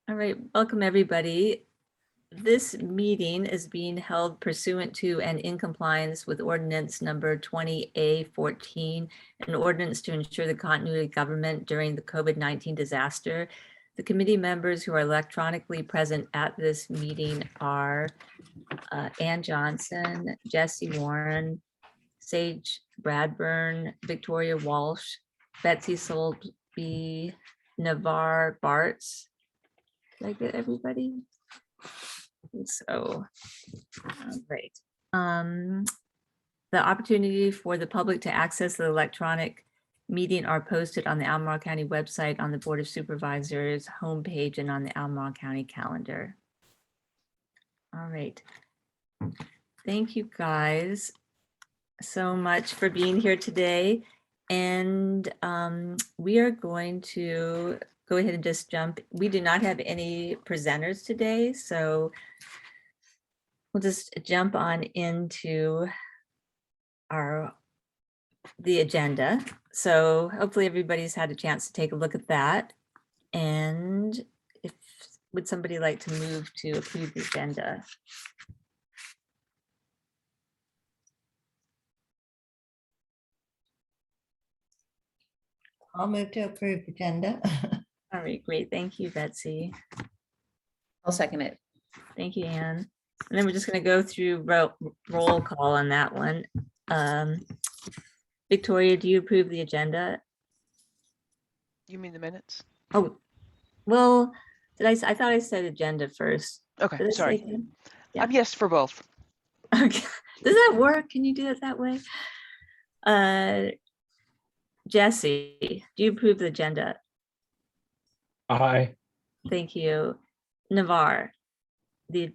All right, welcome everybody. This meeting is being held pursuant to and in compliance with ordinance number 20A14, an ordinance to ensure the continuity of government during the COVID-19 disaster. The committee members who are electronically present at this meeting are Ann Johnson, Jesse Warren, Sage Bradburn, Victoria Walsh, Betsy Solby, Navarre Bartz. Did I get everybody? So, great. The opportunity for the public to access the electronic meeting are posted on the Albemarle County website, on the Board of Supervisors homepage, and on the Albemarle County calendar. All right. Thank you guys so much for being here today. And we are going to go ahead and just jump. We do not have any presenters today, so we'll just jump on into the agenda. So hopefully everybody's had a chance to take a look at that. And would somebody like to move to approve the agenda? I'll move to approve agenda. All right, great. Thank you, Betsy. I'll second it. Thank you, Anne. And then we're just going to go through roll call on that one. Victoria, do you approve the agenda? You mean the minutes? Oh, well, I thought I said agenda first. Okay, Did I say sorry. agenda? Yeah. I'm yes for both. Okay. Does that work? Can you do it that way? Jesse, do you approve the agenda? Aye. Thank you. Navarre, did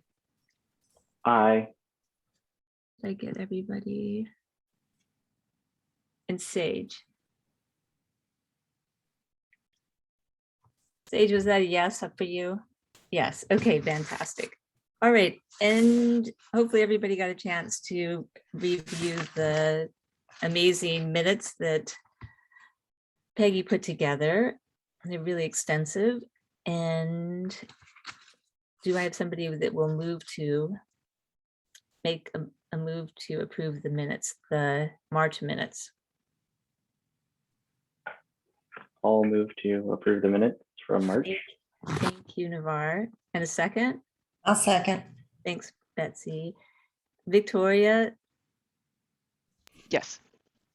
Aye. I get everybody? And Sage. Sage, was that a yes up for you? Yes. Okay, fantastic. All right. And hopefully everybody got a chance to review the amazing minutes that Peggy put together. They're really extensive. And do I have somebody that will move to make a move to approve the minutes, the March minutes? I'll move to approve the minutes from March. Thank you, Navarre. And a second? I'll second. Thanks, Betsy. Victoria, Yes.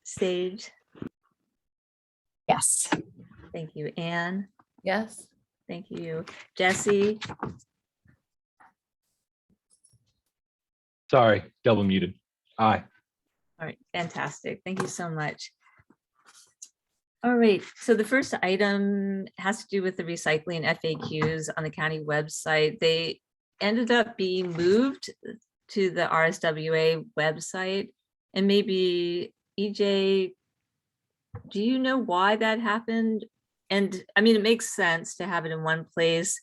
Sage, Yes. thank you. Anne, Yes. thank you. Jesse, Sorry, double muted. Aye. all right, fantastic. Thank you so much. All right, so the first item has to do with the recycling FAQs on the county website. They ended up being moved to the RSWA website. And maybe EJ, do you know why that happened? And I mean, it makes sense to have it in one place,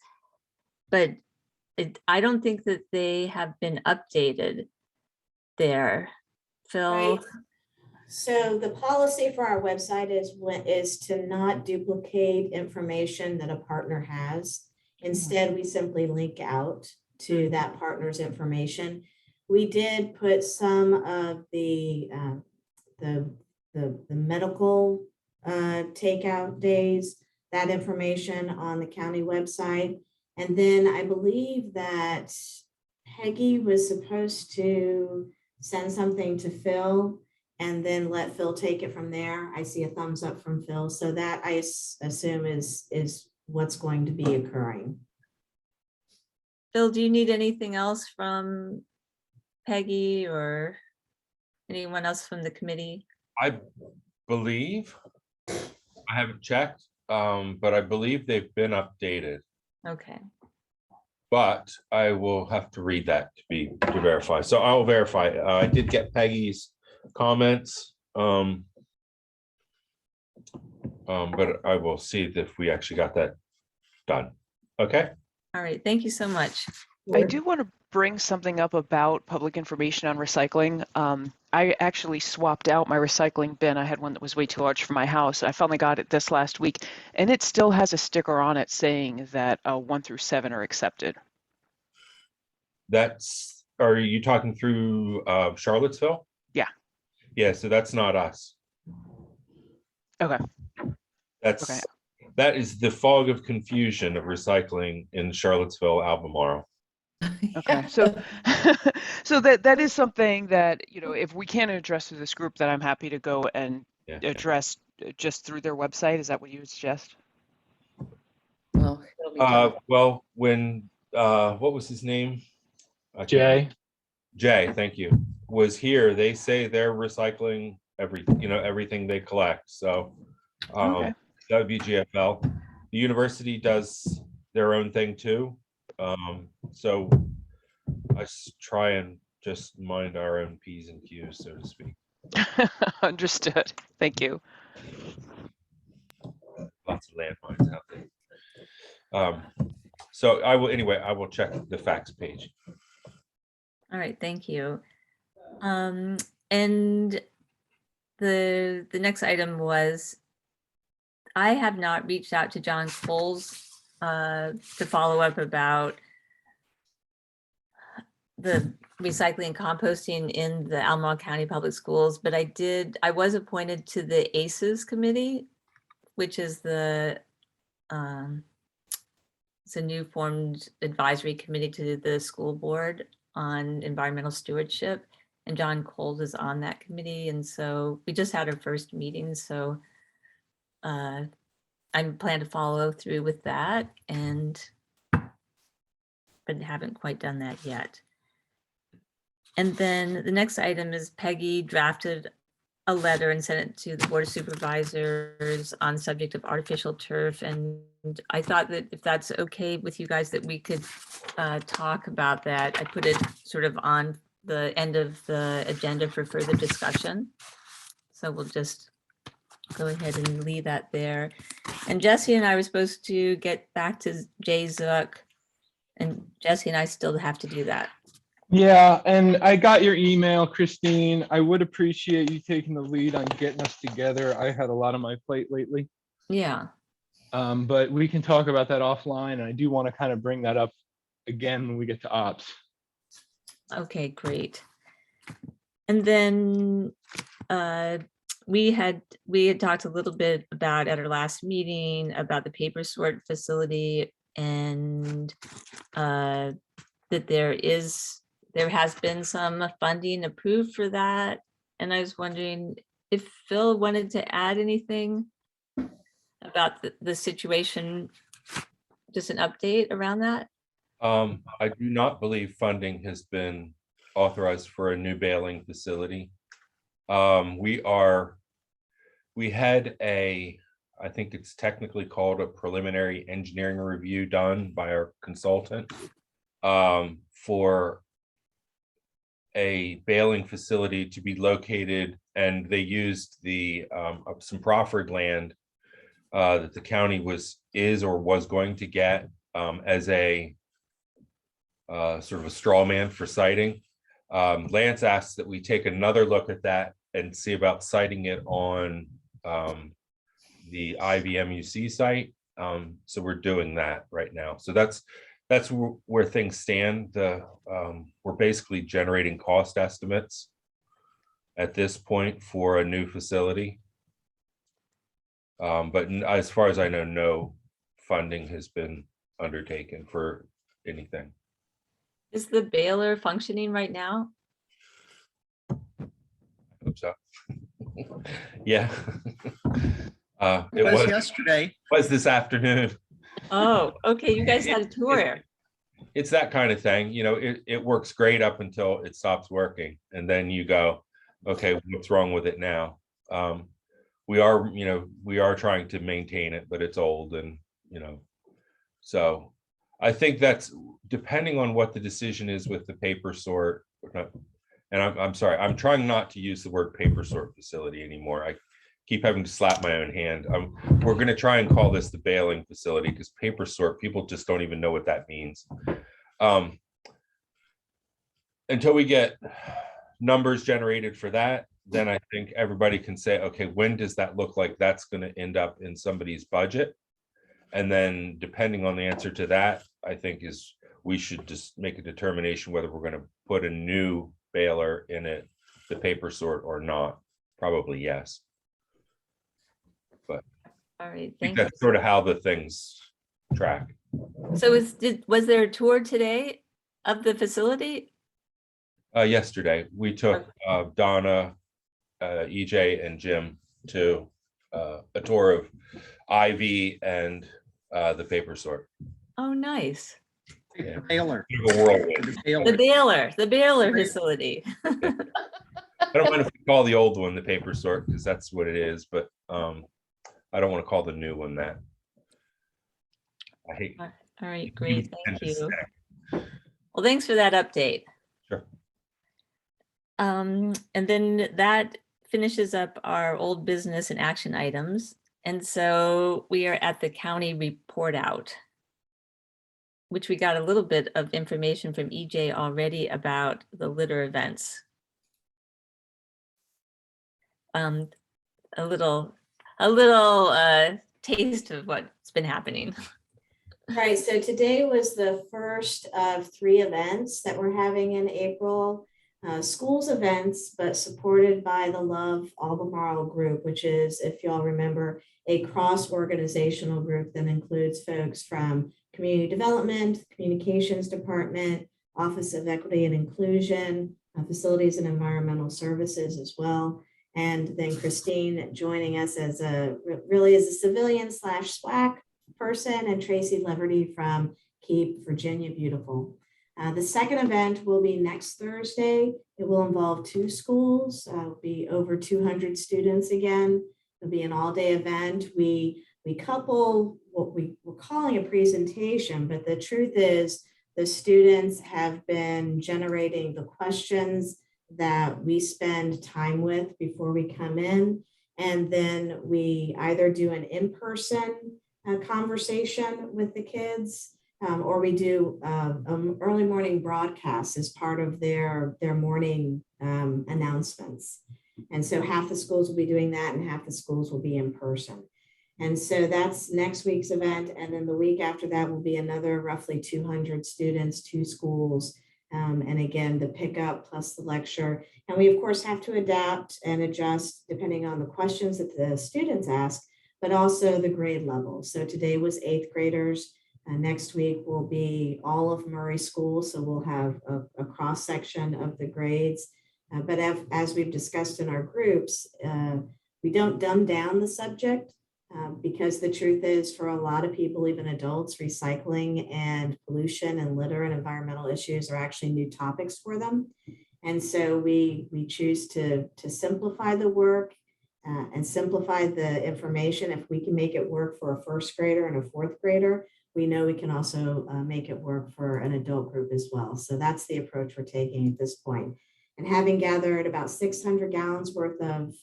but I don't think that they have been updated there. Phil? Right. So the policy for our website is to not duplicate information that a partner has. Instead, we simply link out to that partner's information. We did put some of the medical takeout days, that information on the county website. And then I believe that Peggy was supposed to send something to Phil and then let Phil take it from there. I see a thumbs up from Phil. So that I assume is what's going to be occurring. Phil, do you need anything else from Peggy or anyone else from the committee? I believe, I haven't checked, but I believe they've been updated, Okay. but I will have to read that to verify. So I'll verify. I did get Peggy's comments, but I will see if we actually got that done. Okay. All right. Thank you so much. I do want to bring something up about public information on recycling. I actually swapped out my recycling bin. I had one that was way too large for my house. I finally got it this last week, and it still has a sticker on it saying that 1 through 7 are accepted. Are you talking through Charlottesville? Yeah. Yeah, so that's not us. Okay. That is the fog of confusion of recycling in Charlottesville, Albemarle. Okay. So so that is something that, if we can't address through this group, that I'm happy to go and Yeah. address just through their website. Is that what you would suggest? Well, it'll be done. Well, when what was his name? I can't Jay. remember. Jay, thank you. Was here. They say they're recycling everything they collect. So Okay. WGFL. The university does their own thing too. So I try and just mind our own P's and Q's, so to speak. Understood. Thank you. Lots of landmines out there. So I will check the facts page. All right, thank you. And the next item was, I have not reached out to John Coles to follow up about the recycling and composting in the Albemarle County Public Schools, but I was appointed to the ACES committee, which is it's a new formed advisory committee to the school board on environmental stewardship. And John Coles is on that committee. And so we just had our first meeting. So I plan to follow through with that, but haven't quite done that yet. And then the next item is Peggy drafted a letter and sent it to the Board of Supervisors on subject of artificial turf. And I thought that if that's okay with you guys, that we could talk about that. I put it sort of on the end of the agenda for further discussion. So we'll just go ahead and leave that there. And Jesse and I were supposed to get back to Jay Zook, and Jesse and I still have to do that. Yeah, and I got your email, Christine. I would appreciate you taking the lead on getting us together. I had a lot on my plate lately, Yeah. but we can talk about that offline. And I do want to kind of bring that up again when we get to ops. Okay, great. And then we had talked a little bit about at our last meeting about the paper sort facility, and that there has been some funding approved for that. And I was wondering if Phil wanted to add anything about the situation, just an update around that. I do not believe funding has been authorized for a new baling facility. We had I think it's technically called a preliminary engineering review done by our consultant for a baling facility to be located, and they used some proffered land that the county was going to get as a sort of a straw man for siting. Lance asked that we take another look at that and see about siting it on the IVMUC site. So we're doing that right now. So that's where things stand. We're basically generating cost estimates at this point for a new facility. But as far as I know, no funding has been undertaken for anything. Is the baler functioning right now? I hope so. Yeah. It was yesterday. Was this afternoon. Oh, okay. You guys had a tour. It's that kind of thing. It works great up until it stops working. And then you go, okay, what's wrong with it now? We are trying to maintain it, but it's old, and, so I think that's depending on what the decision is with the paper sort. And I'm sorry, I'm trying not to use the word paper sort facility anymore. I keep having to slap my own hand. We're going to try and call this the baling facility, because paper sort, people just don't even know what that means. until we get numbers generated for that, then I think everybody can say, okay, when does that look like that's going to end up in somebody's budget? And then depending on the answer to that, I think we should just make a determination whether we're going to put a new baler in it, the paper sort, or not. Probably yes. All right, I think thank you. that's sort of how the things track. So was there a tour today of the facility? Yesterday, we took Donna, EJ, and Jim to a tour of Ivy and the paper sort. Oh, nice. Yeah. Baylor. Bit of a whirlwind. The Baylor facility. I don't mind if we call the old one the paper sort, because that's what it is, but I don't want to call the new one that. I hate. All right, great, thank Tend to you. stick. Well, thanks for that update. Sure. And then that finishes up our old business and action items. And so we are at the county report out, which we got a little bit of information from EJ already about the litter events. A little taste of what's been happening. Right, so today was the first of 3 events that we're having in April. Schools events, but supported by the Love Albemarle group, which is, if y'all remember, a cross-organizational group that includes folks from community development, communications department, Office of Equity and Inclusion, facilities and environmental services as well. And then Christine joining us as really as a civilian / SWAC person, and Tracy Lover from Keep Virginia Beautiful. The second event will be next Thursday. It will involve 2 schools. It'll be over 200 students again. It'll be an all-day event. We couple what we're calling a presentation, but the truth is the students have been generating the questions that we spend time with before we come in. And then we either do an in-person conversation with the kids, or we do early morning broadcasts as part of their morning announcements. And so half the schools will be doing that and half the schools will be in person. And so that's next week's event. And then the week after that will be another roughly 200 students, 2 schools. And again, the pickup plus the lecture. And we of course have to adapt and adjust depending on the questions that the students ask, but also the grade level. So today was 8th graders. Next week will be all of Murray School. So we'll have a cross section of the grades. But as we've discussed in our groups, we don't dumb down the subject because the truth is for a lot of people, even adults, recycling and pollution and litter and environmental issues are actually new topics for them. And so we choose to simplify the work and simplify the information. If we can make it work for a 1st grader and a 4th grader, we know we can also make it work for an adult group as well. So that's the approach we're taking at this point. And having gathered about 600 gallons worth of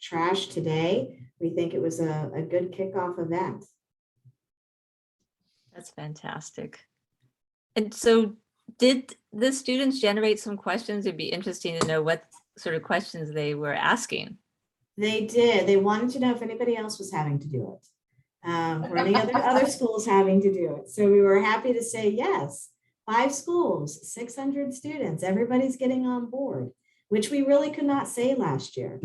trash today, we think it was a good kickoff event. That's fantastic. And so did the students generate some questions? It'd be interesting to know what sort of questions they were asking. They did. They wanted to know if anybody else was having to do it. Or any other schools having to do it. So we were happy to say yes, 5 schools, 600 students, everybody's getting on board, which we really could not say last year.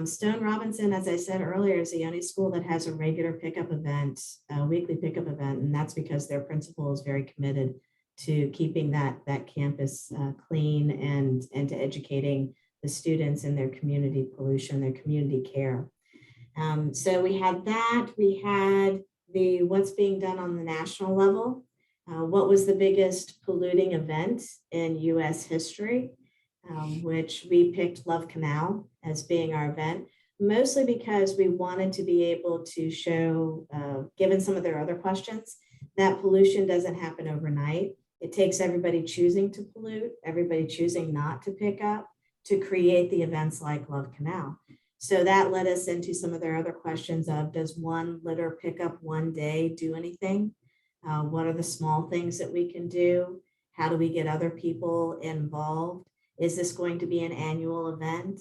Stone Robinson, as I said earlier, is the only school that has a regular pickup event, a weekly pickup event, and that's because their principal is very committed to keeping that campus clean and to educating the students in their community pollution, their community care. So we had that. We had the what's being done on the national level. What was the biggest polluting event in U.S. history? Which we picked Love Canal as being our event, mostly because we wanted to be able to show, given some of their other questions, that pollution doesn't happen overnight. It takes everybody choosing to pollute, everybody choosing not to pick up to create the events like Love Canal. So that led us into some of their other questions of, does one litter pickup one day do anything? What are the small things that we can do? How do we get other people involved? Is this going to be an annual event?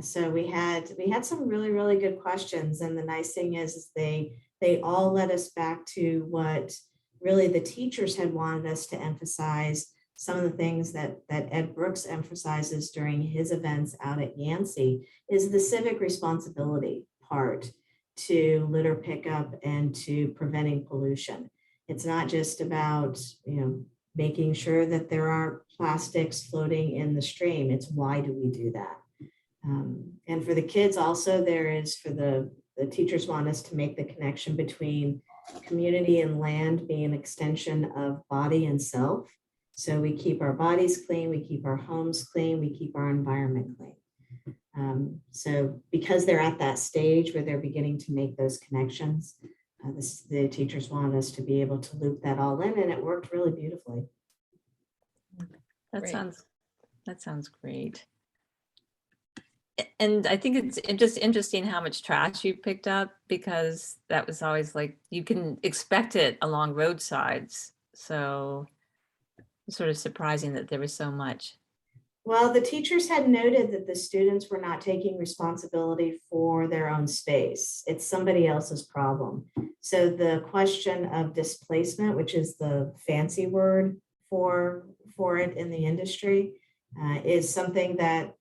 So we had some really, really good questions. And the nice thing is they all led us back to what really the teachers had wanted us to emphasize. Some of the things that Ed Brooks emphasizes during his events out at Yancey is the civic responsibility part to litter pickup and to preventing pollution. It's not just about, making sure that there aren't plastics floating in the stream. It's why do we do that? And for the kids also, the teachers want us to make the connection between community and land being an extension of body and self. So we keep our bodies clean, we keep our homes clean, we keep our environment clean. So because they're at that stage where they're beginning to make those connections, the teachers want us to be able to loop that all in, and it worked really beautifully. That Great. sounds great. And I think it's just interesting how much trash you picked up, because that was always like, you can expect it along roadsides. So it's sort of surprising that there was so much. Well, the teachers had noted that the students were not taking responsibility for their own space. It's somebody else's problem. So the question of displacement, which is the fancy word for it in the industry, is something that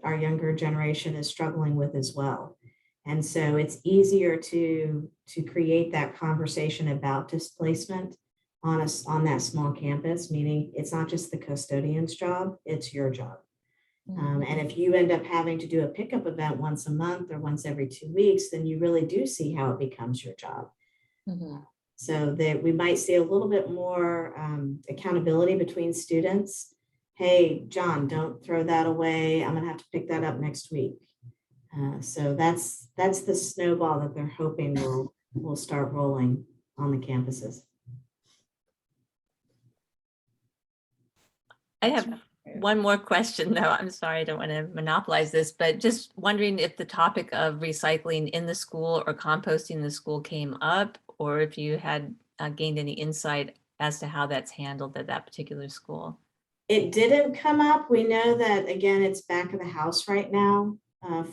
our younger generation is struggling with as well. And so it's easier to create that conversation about displacement on that small campus, meaning it's not just the custodian's job, it's your job. And if you end up having to do a pickup event once a month or once every 2 weeks, then you really do see how it becomes your job. So that we might see a little bit more accountability between students. Hey, John, don't throw that away. I'm gonna have to pick that up next week. So that's the snowball that they're hoping will start rolling on the campuses. I have one more question though. I'm sorry, I don't want to monopolize this, but just wondering if the topic of recycling in the school or composting in the school came up, or if you had gained any insight as to how that's handled at that particular school. It didn't come up. We know that, again, it's back of the house right now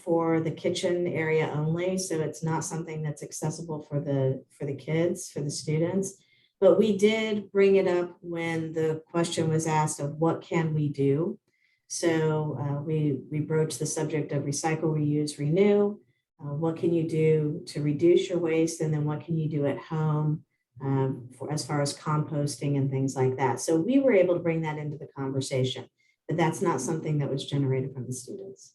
for the kitchen area only. So it's not something that's accessible for the kids, for the students. But we did bring it up when the question was asked of what can we do? So we broached the subject of recycle, reuse, renew. What can you do to reduce your waste? And then what can you do at home as far as composting and things like that? So we were able to bring that into the conversation, but that's not something that was generated from the students.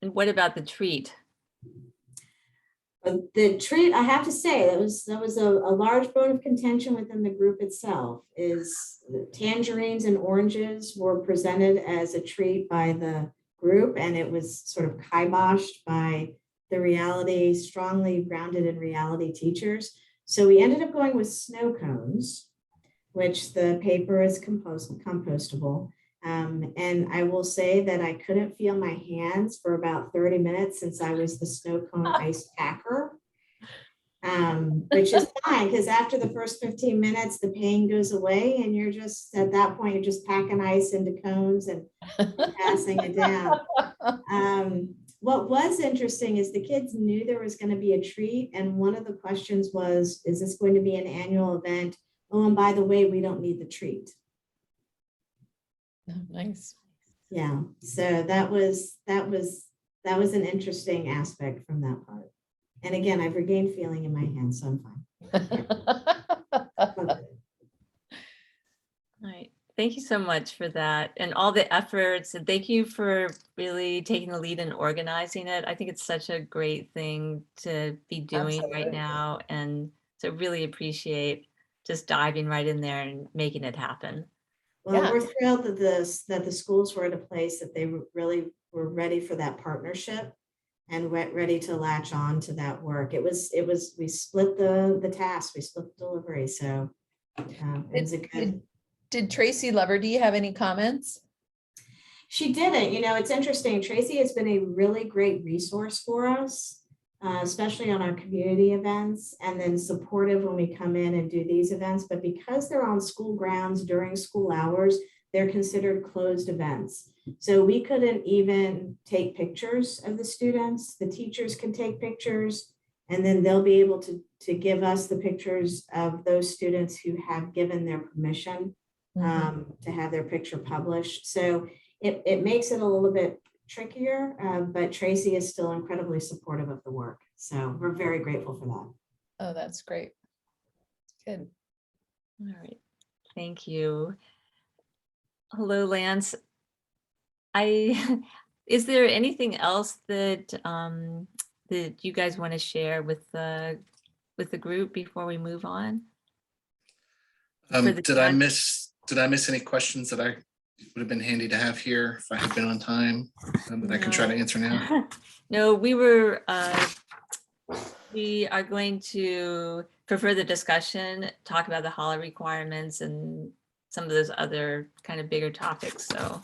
And what about the treat? But the treat, I have to say, that was a large bone of contention within the group itself. Is tangerines and oranges were presented as a treat by the group, and it was sort of kiboshed by the reality, strongly grounded in reality teachers. So we ended up going with snow cones, which the paper is compostable. And I will say that I couldn't feel my hands for about 30 minutes since I was the snow cone ice packer, which is fine because after the first 15 minutes, the pain goes away and you're just, at that point, you're just packing ice into cones and passing it down. What was interesting is the kids knew there was going to be a treat. And one of the questions was, is this going to be an annual event? Oh, and by the way, we don't need the treat. Oh, nice. Yeah, so that was an interesting aspect from that part. And again, I've regained feeling in my hands, so I'm fine. All right. Thank you so much for that and all the efforts. And thank you for really taking the lead and organizing it. I think it's such a great thing to be doing right Absolutely. now. And so really appreciate just diving right in there and making it happen. Well, Yeah. we're thrilled that the schools were at a place that they really were ready for that partnership and ready to latch on to that work. We split the task, we split the delivery. So it was a good. Did Tracy Lover, do you have any comments? She didn't. It's interesting. Tracy has been a really great resource for us. especially on our community events, and then supportive when we come in and do these events. But because they're on school grounds during school hours, they're considered closed events. So we couldn't even take pictures of the students. The teachers can take pictures, and then they'll be able to give us the pictures of those students who have given their permission to have their picture published. So it makes it a little bit trickier, but Tracy is still incredibly supportive of the work. So we're very grateful for that. Oh, that's great. Good. All right, thank you. Hello, Lance. Is there anything else that that you guys want to share with the group before we move on? For the Did I miss any questions that I would have been handy to have here if I had been on time that I can try to answer now? No, we are going to, for further discussion, talk about the HOLA requirements and some of those other kind of bigger topics. So,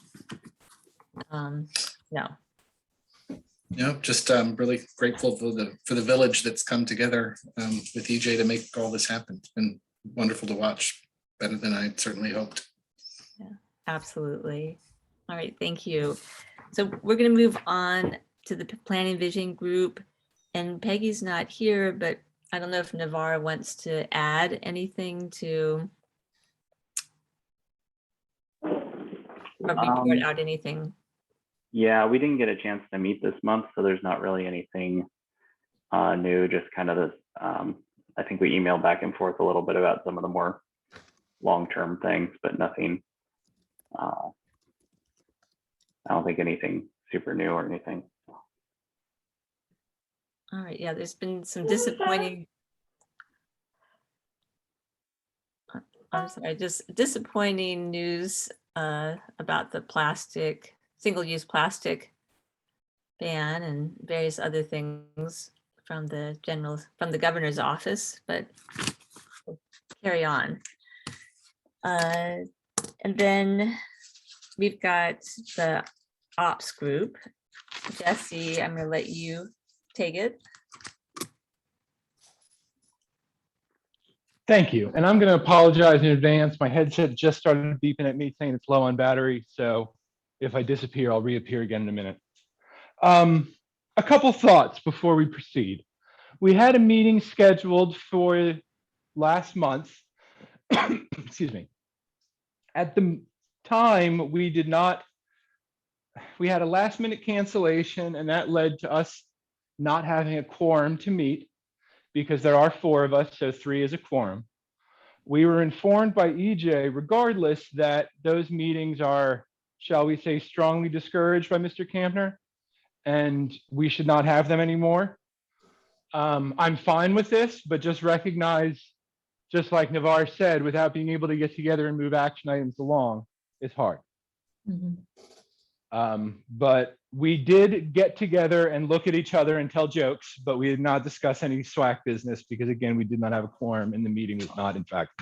no. Just really grateful for the village that's come together with EJ to make all this happen. It's been wonderful to watch, better than I certainly hoped. Yeah, absolutely. All right, thank you. So we're going to move on to the planning vision group, and Peggy's not here, but I don't know if Navarra wants to add anything to or report out anything. Yeah, we didn't get a chance to meet this month, so there's not really anything new, just kind of this, I think we emailed back and forth a little bit about some of the more long-term things, but nothing, I don't think anything super new or anything. All right, yeah, there's been some disappointing, I'm sorry, just disappointing news about the single-use plastic ban and various other things from the governor's office, but we'll carry on. And then we've got the ops group. Jesse, I'm gonna let you take it. Thank you. And I'm going to apologize in advance. My headset just started beeping at me saying it's low on battery. So if I disappear, I'll reappear again in a minute. A couple thoughts before we proceed. We had a meeting scheduled for last month. Excuse me. At the time, we had a last minute cancellation, and that led to us not having a quorum to meet, because there are 4 of us, so 3 is a quorum. We were informed by EJ, regardless, that those meetings are, shall we say, strongly discouraged by Mr. Campner, and we should not have them anymore. I'm fine with this, but just recognize, just like Navarre said, without being able to get together and move action items along, it's hard. But we did get together and look at each other and tell jokes, but we did not discuss any SWAC business because, again, we did not have a quorum and the meeting was not, in fact,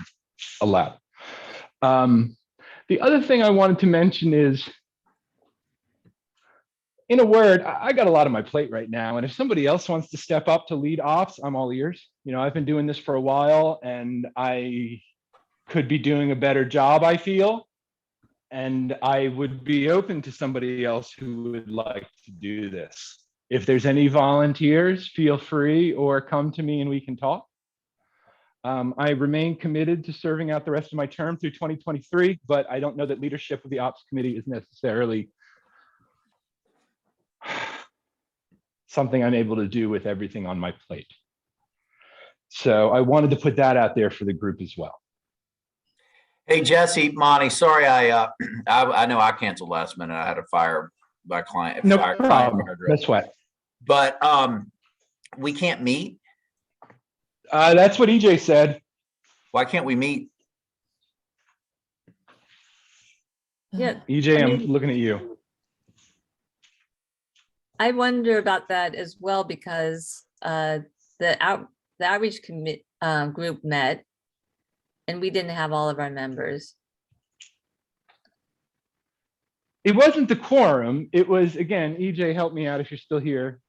allowed. The other thing I wanted to mention is, in a word, I got a lot on my plate right now, and if somebody else wants to step up to lead ops, I'm all ears. I've been doing this for a while, and I could be doing a better job, I feel. And I would be open to somebody else who would like to do this. If there's any volunteers, feel free, or come to me and we can talk. I remain committed to serving out the rest of my term through 2023, but I don't know that leadership of the ops committee is necessarily something I'm able to do with everything on my plate. So I wanted to put that out there for the group as well. Hey, Jesse, Monty, sorry, I know I canceled last minute. I had to fire my client. No problem. No sweat. But we can't meet. That's what EJ said. Why can't we meet? Yeah, EJ, I'm looking at you. I wonder about that as well, because the outreach group met and we didn't have all of our members. It wasn't the quorum. It was, again, EJ, help me out if you're still here.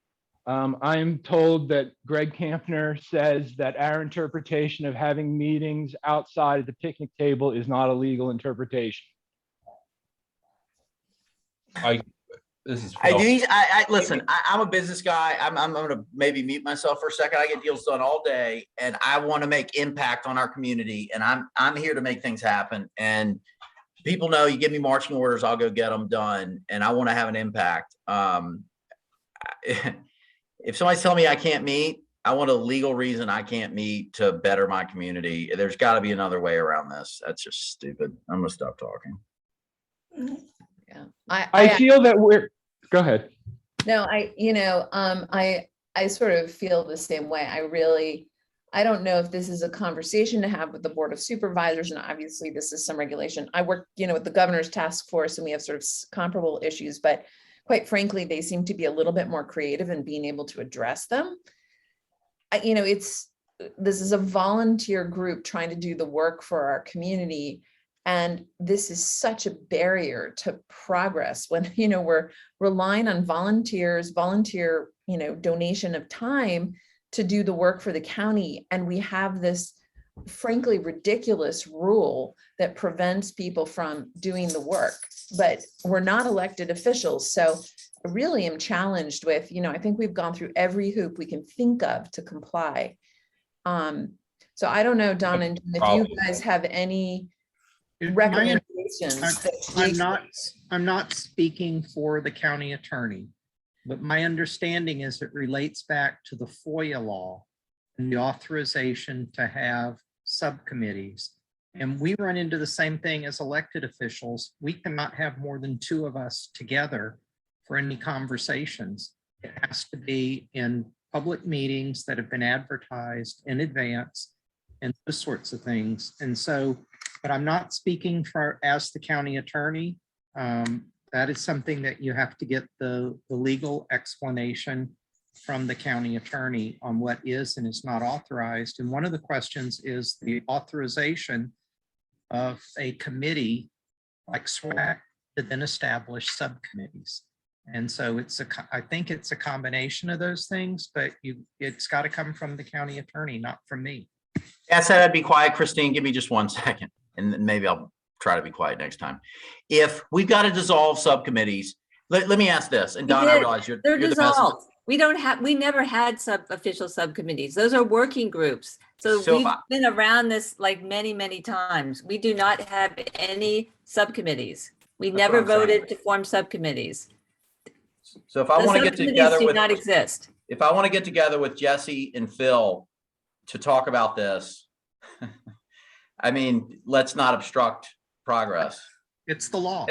I am told that Greg Campner says that our interpretation of having meetings outside of the picnic table is not a legal interpretation. This is I Phil. do. Listen. I'm a business guy. I'm going to maybe mute myself for a second. I get deals done all day, and I want to make impact on our community. And I'm here to make things happen. And people know you give me marching orders, I'll go get them done. And I want to have an impact. If somebody's telling me I can't meet, I want a legal reason I can't meet to better my community. There's got to be another way around this. That's just stupid. I'm gonna stop talking. Yeah. I feel that we're, go ahead. No, I sort of feel the same way. I don't know if this is a conversation to have with the Board of Supervisors, and obviously this is some regulation. I work, with the governor's task force, and we have sort of comparable issues, but quite frankly, they seem to be a little bit more creative in being able to address them. This is a volunteer group trying to do the work for our community. And this is such a barrier to progress when, we're relying on volunteer, donation of time to do the work for the county. And we have this frankly ridiculous rule that prevents people from doing the work, but we're not elected officials. So I really am challenged with, I think we've gone through every hoop we can think of to comply. So I don't know, Don and Jim, if you guys have any recommendations. I'm not speaking for the county attorney, but my understanding is it relates back to the FOIA law and the authorization to have subcommittees. And we run into the same thing as elected officials. We cannot have more than 2 of us together for any conversations. It has to be in public meetings that have been advertised in advance and those sorts of things. And so, but I'm not speaking as the county attorney. That is something that you have to get the legal explanation from the county attorney on what is and is not authorized. And one of the questions is the authorization of a committee like SWAC to then establish subcommittees. And so I think it's a combination of those things, but it's got to come from the county attorney, not from me. I said I'd be quiet. Christine, give me just 1 second, and then maybe I'll try to be quiet next time. If we've got to dissolve subcommittees, let me ask this. And Don, I realize They're you're the dissolved. We never had official subcommittees. Those are working groups. So we've been around this like many, many times. We do not have any subcommittees. We never voted to form subcommittees. So if I want to get together do not exist. If I want to get together with Jesse and Phil to talk about this, I mean, let's not obstruct progress. It's the law.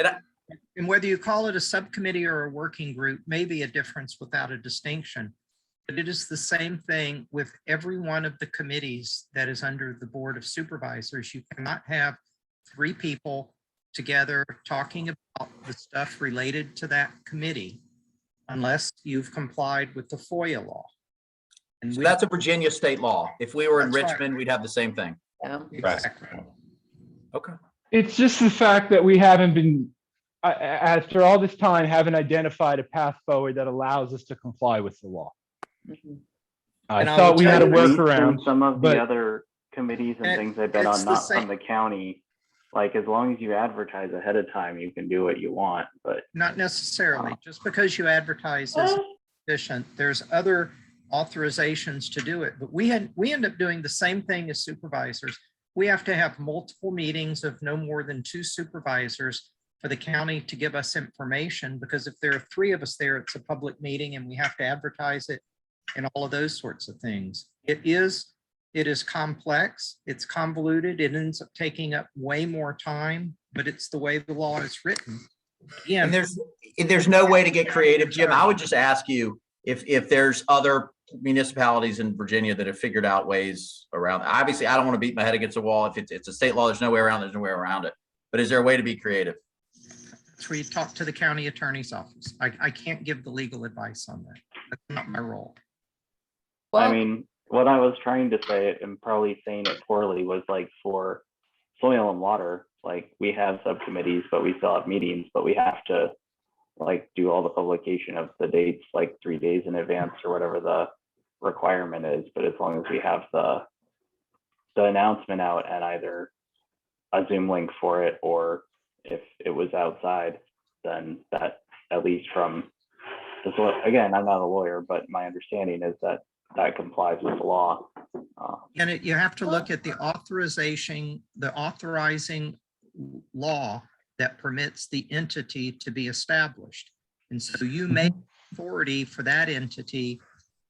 And whether you call it a subcommittee or a working group may be a difference without a distinction. But it is the same thing with every one of the committees that is under the Board of Supervisors. You cannot have 3 people together talking about the stuff related to that committee unless you've complied with the FOIA law. And so that's a Virginia state law. If we were in Richmond, right. We'd have the same thing. Yeah. Exactly. Okay. It's just the fact that we haven't been, after all this time, haven't identified a path forward that allows us to comply with the law. Mhm. I thought we had a workaround. Some of but the other committees and things I've been on, not from the county, like as long as you advertise ahead of time, you can do what you want, but. Not necessarily. Just because you advertise is efficient, there's other authorizations to do it. But we end up doing the same thing as supervisors. We have to have multiple meetings of no more than 2 supervisors for the county to give us information, because if there are 3 of us there, it's a public meeting and we have to advertise it and all of those sorts of things. It is complex, it's convoluted, it ends up taking up way more time, but it's the way the law is written. Yeah. And there's no way to get creative, Jim. I would just ask you if there's other municipalities in Virginia that have figured out ways around. Obviously, I don't want to beat my head against the wall. If it's a state law, there's no way around it. But is there a way to be creative? That's where you talk to the county attorney's office. I can't give the legal advice on that. That's not my role. Well, I mean, what I was trying to say, and probably saying it poorly, was like for soil and water, like we have subcommittees, but we still have meetings, but we have to like do all the publication of the dates like 3 days in advance or whatever the requirement is. But as long as we have the announcement out and either a Zoom link for it, or if it was outside, then that, at least from this, again, I'm not a lawyer, but my understanding is that that complies with the law. And you have to look at the authorizing law that permits the entity to be established. And so you make authority for that entity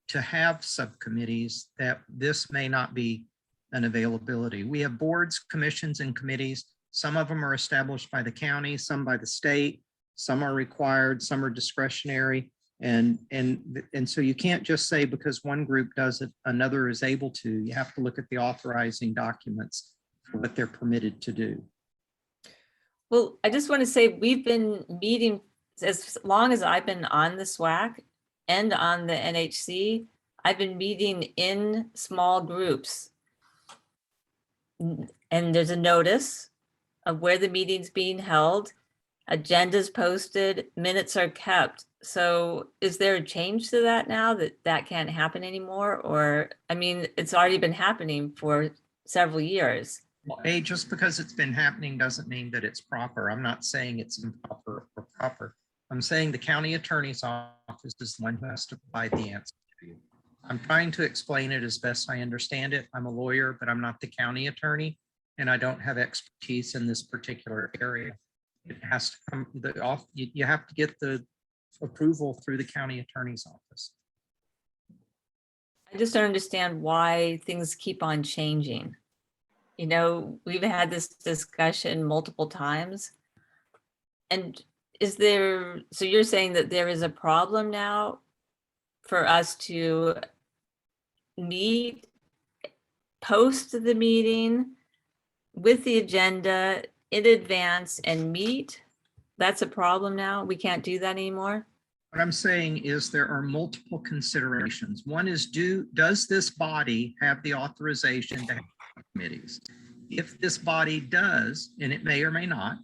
to have subcommittees, that this may not be an availability. We have boards, commissions, and committees. Some of them are established by the county, some by the state, some are required, some are discretionary. And so you can't just say because one group does it, another is able to. You have to look at the authorizing documents for what they're permitted to do. Well, I just want to say we've been meeting as long as I've been on the SWAC and on the NHC. I've been meeting in small groups. And there's a notice of where the meeting's being held, agendas posted, minutes are kept. So is there a change to that now that that can't happen anymore? Or, I mean, it's already been happening for several years. Well, just because it's been happening doesn't mean that it's proper. I'm not saying it's improper or proper. I'm saying the county attorney's office is the one who has to provide the answer to you. I'm trying to explain it as best I understand it. I'm a lawyer, but I'm not the county attorney, and I don't have expertise in this particular area. It has to come, you have to get the approval through the county attorney's office. I just don't understand why things keep on changing. You know, we've had this discussion multiple times. And is there, so you're saying that there is a problem now for us to meet, post the meeting with the agenda in advance and meet? That's a problem now? We can't do that anymore? What I'm saying is there are multiple considerations. One is, does this body have the authorization to have committees? If this body does, and it may or may not,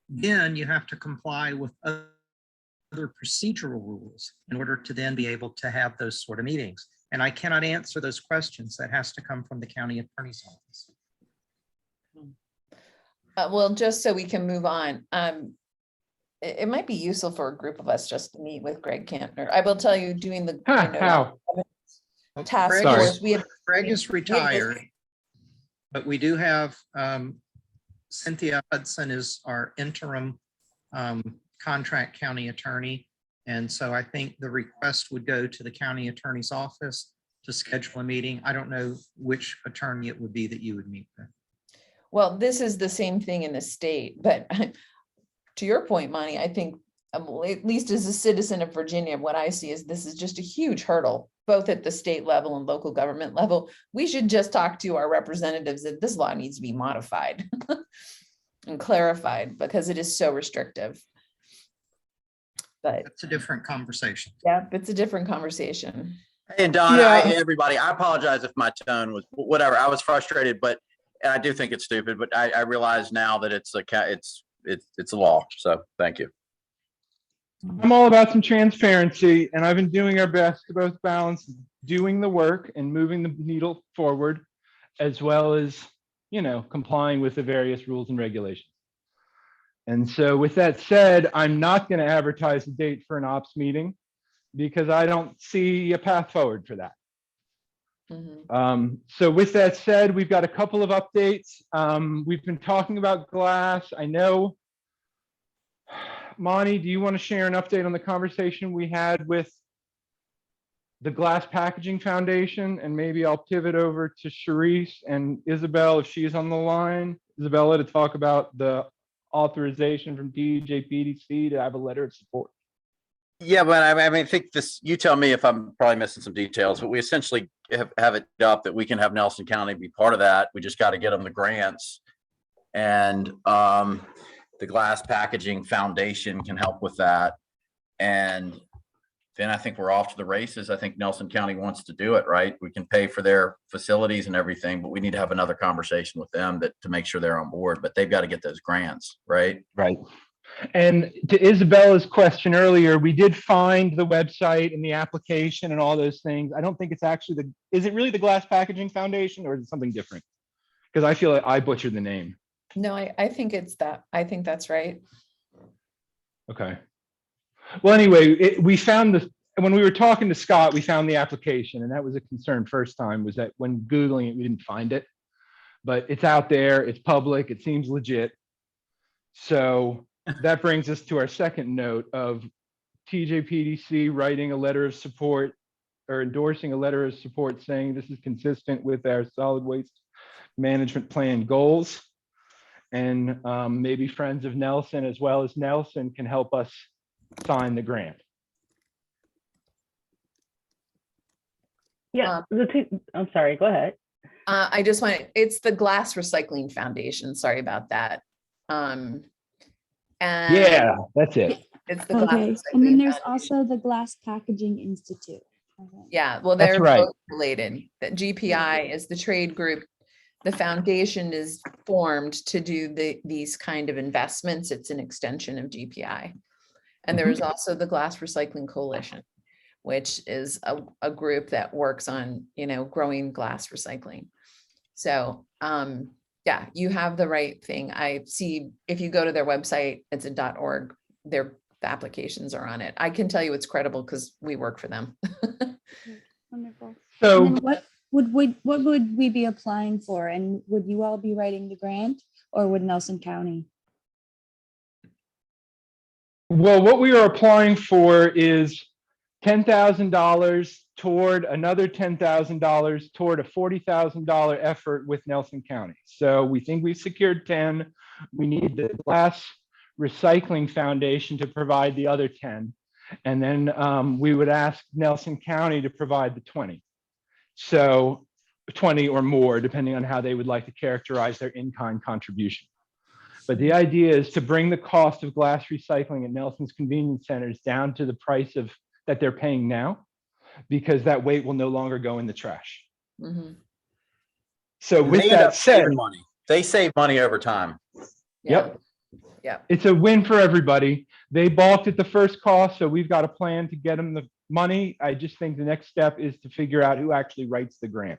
then you have to comply with other procedural rules in order to then be able to have those sort of meetings. And I cannot answer those questions. That has to come from the county attorney's office. Well, just so we can move on, it might be useful for a group of us just to meet with Greg Kantner. I will tell you, doing the How? task Greg force, we have Greg is retired, but we do have Cynthia Hudson is our interim contract county attorney. And so I think the request would go to the county attorney's office to schedule a meeting. I don't know which attorney it would be that you would meet with. Well, this is the same thing in the state, but to your point, Monty, I think at least as a citizen of Virginia, what I see is this is just a huge hurdle, both at the state level and local government level. We should just talk to our representatives that this law needs to be modified and clarified because it is so restrictive. But That's a different conversation. yeah, it's a different conversation. And Don, Yeah. everybody, I apologize if my tone was whatever. I was frustrated, but and I do think it's stupid, but I realize now that it's a law. So thank you. I'm all about some transparency, and I've been doing our best to both balance doing the work and moving the needle forward, as well as, you know, complying with the various rules and regulations. And so with that said, I'm not going to advertise the date for an ops meeting because I don't see a path forward for that. So with that said, we've got a couple of updates. We've been talking about glass. I know, Monty, do you want to share an update on the conversation we had with the Glass Packaging Foundation? And maybe I'll pivot over to Sharice and Isabel if she's on the line. Isabella, to talk about the authorization from DJPDC to have a letter of support. Yeah, but I mean, I think this, you tell me if I'm probably missing some details, but we essentially have it up that we can have Nelson County be part of that. We just got to get them the grants. And the Glass Packaging Foundation can help with that. And then I think we're off to the races. I think Nelson County wants to do it, right? We can pay for their facilities and everything, but we need to have another conversation with them to make sure they're on board, but they've got to get those grants, right? Right. And to Isabella's question earlier, we did find the website and the application and all those things. I don't think it's actually is it really the Glass Packaging Foundation or is it something different? Because I feel like I butchered the name. No, I think it's that. I think that's right. Okay. Well, anyway, we found when we were talking to Scott, we found the application, and that was a concern first time, was that when Googling it, we didn't find it. But it's out there, it's public, it seems legit. So that brings us to our second note of TJPDC writing a letter of support or endorsing a letter of support saying this is consistent with our solid waste management plan goals. And maybe Friends of Nelson as well as Nelson can help us sign the grant. Yeah, I'm sorry, go ahead. I just want, it's the Glass Recycling Foundation. Sorry about that. And Yeah, that's it. it's the Glass Okay, and then Recycling there's Foundation. also the Glass Packaging Institute. Okay. Yeah, well, That's they're right. both related. That GPI is the trade group. The foundation is formed to do these kind of investments. It's an extension of GPI. And there is also the Glass Recycling Coalition, which is a group that works on, growing glass recycling. So, yeah, you have the right thing. I see if you go to their website, it's a .org, the applications are on it. I can tell you it's credible because we work for them. Wonderful. So And then what would we be applying for? And would you all be writing the grant, or would Nelson County? well, what we are applying for is $10,000 toward another $10,000 toward a $40,000 effort with Nelson County. So we think we've secured 10. We need the Glass Recycling Foundation to provide the other 10. And then we would ask Nelson County to provide the 20. So 20 or more, depending on how they would like to characterize their in-kind contribution. But the idea is to bring the cost of glass recycling at Nelson's convenience centers down to the price that they're paying now, because that weight will no longer go in the trash. Mhm. So And with they end that up said, saving money. They save money over time. yep, Yeah. it's a win for everybody. They balked at the first cost, so we've got a plan to get them the money. I just think the next step is to figure out who actually writes the grant.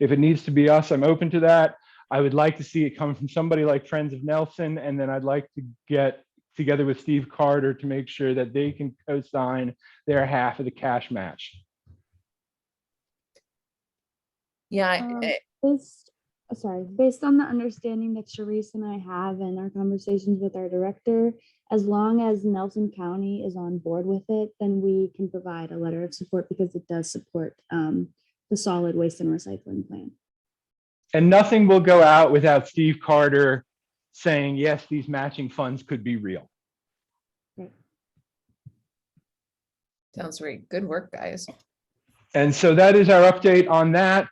If it needs to be us, I'm open to that. I would like to see it come from somebody like Friends of Nelson, and then I'd like to get together with Steve Carter to make sure that they can co-sign their half of the cash match. Yeah. Based on the understanding that Sharice and I have in our conversations with our director, as long as Nelson County is on board with it, then we can provide a letter of support because it does support the solid waste and recycling plan. And nothing will go out without Steve Carter saying, yes, these matching funds could be real. Sounds great. Good work, guys. And so that is our update on that.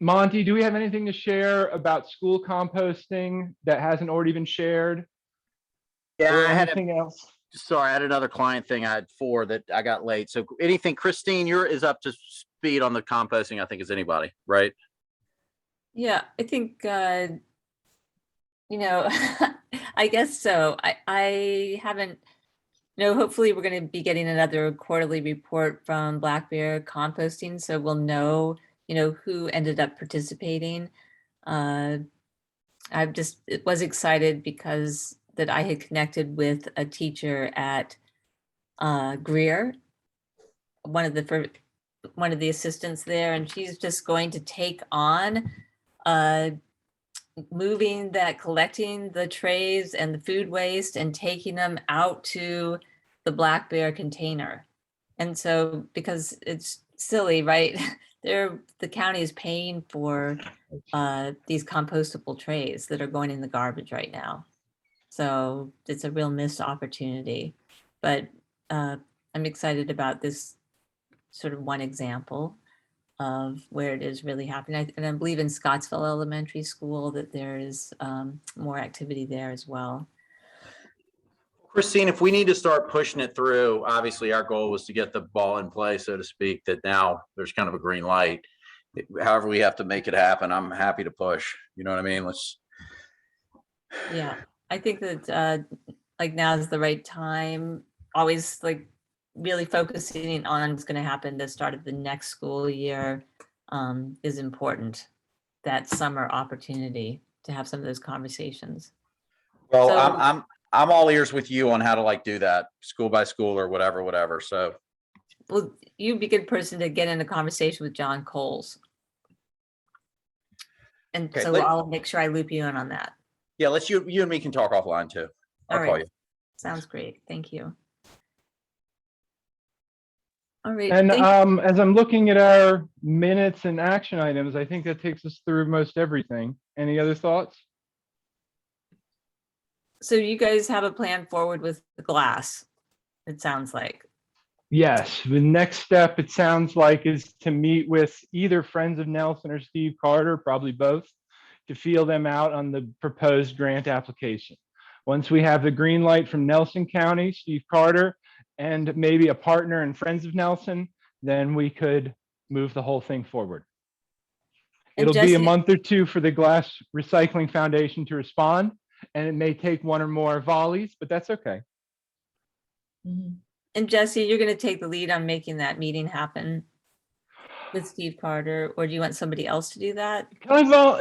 Monty, do we have anything to share about school composting that hasn't already been shared? Yeah, Or I had anything else? sorry, I had another client thing. I had 4 that I got late. So anything, Christine, is up to speed on the composting, I think, as anybody, right? Yeah, I think, I guess so. I haven't, hopefully we're going to be getting another quarterly report from Black Bear Composting, so we'll know, who ended up participating. Was excited because that I had connected with a teacher at Greer, one of the assistants there, and she's just going to take on collecting the trays and the food waste and taking them out to the Black Bear container. And so, because it's silly, right? The county is paying for these compostable trays that are going in the garbage right now. So it's a real missed opportunity. But I'm excited about this sort of one example of where it is really happening. And I believe in Scottsville Elementary School that there is more activity there as well. Christine, if we need to start pushing it through, obviously our goal was to get the ball in play, so to speak, that now there's kind of a green light. However we have to make it happen, I'm happy to push. You know what I mean? Yeah, I think that like now is the right time. Always like really focusing on what's going to happen the start of the next school year is important. That summer opportunity to have some of those conversations. Well, So- I'm all ears with you on how to like do that school by school or whatever. So Well, you'd be a good person to get in a conversation with John Coles. And Okay, so I'll make sure I loop you in on that. yeah, you and me can talk offline too. I'll All call right. you. Sounds great. Thank you. All right. And thank- as I'm looking at our minutes and action items, I think that takes us through most everything. Any other thoughts? So you guys have a plan forward with the glass, it sounds like. Yes, the next step, it sounds like, is to meet with either Friends of Nelson or Steve Carter, probably both, to feel them out on the proposed grant application. Once we have the green light from Nelson County, Steve Carter, and maybe a partner in Friends of Nelson, then we could move the whole thing forward. And It'll be a Jesse- month or two for the Glass Recycling Foundation to respond, and it may take one or more volleys, but that's okay. And Jesse, you're going to take the lead on making that meeting happen with Steve Carter, or do you want somebody else to do that?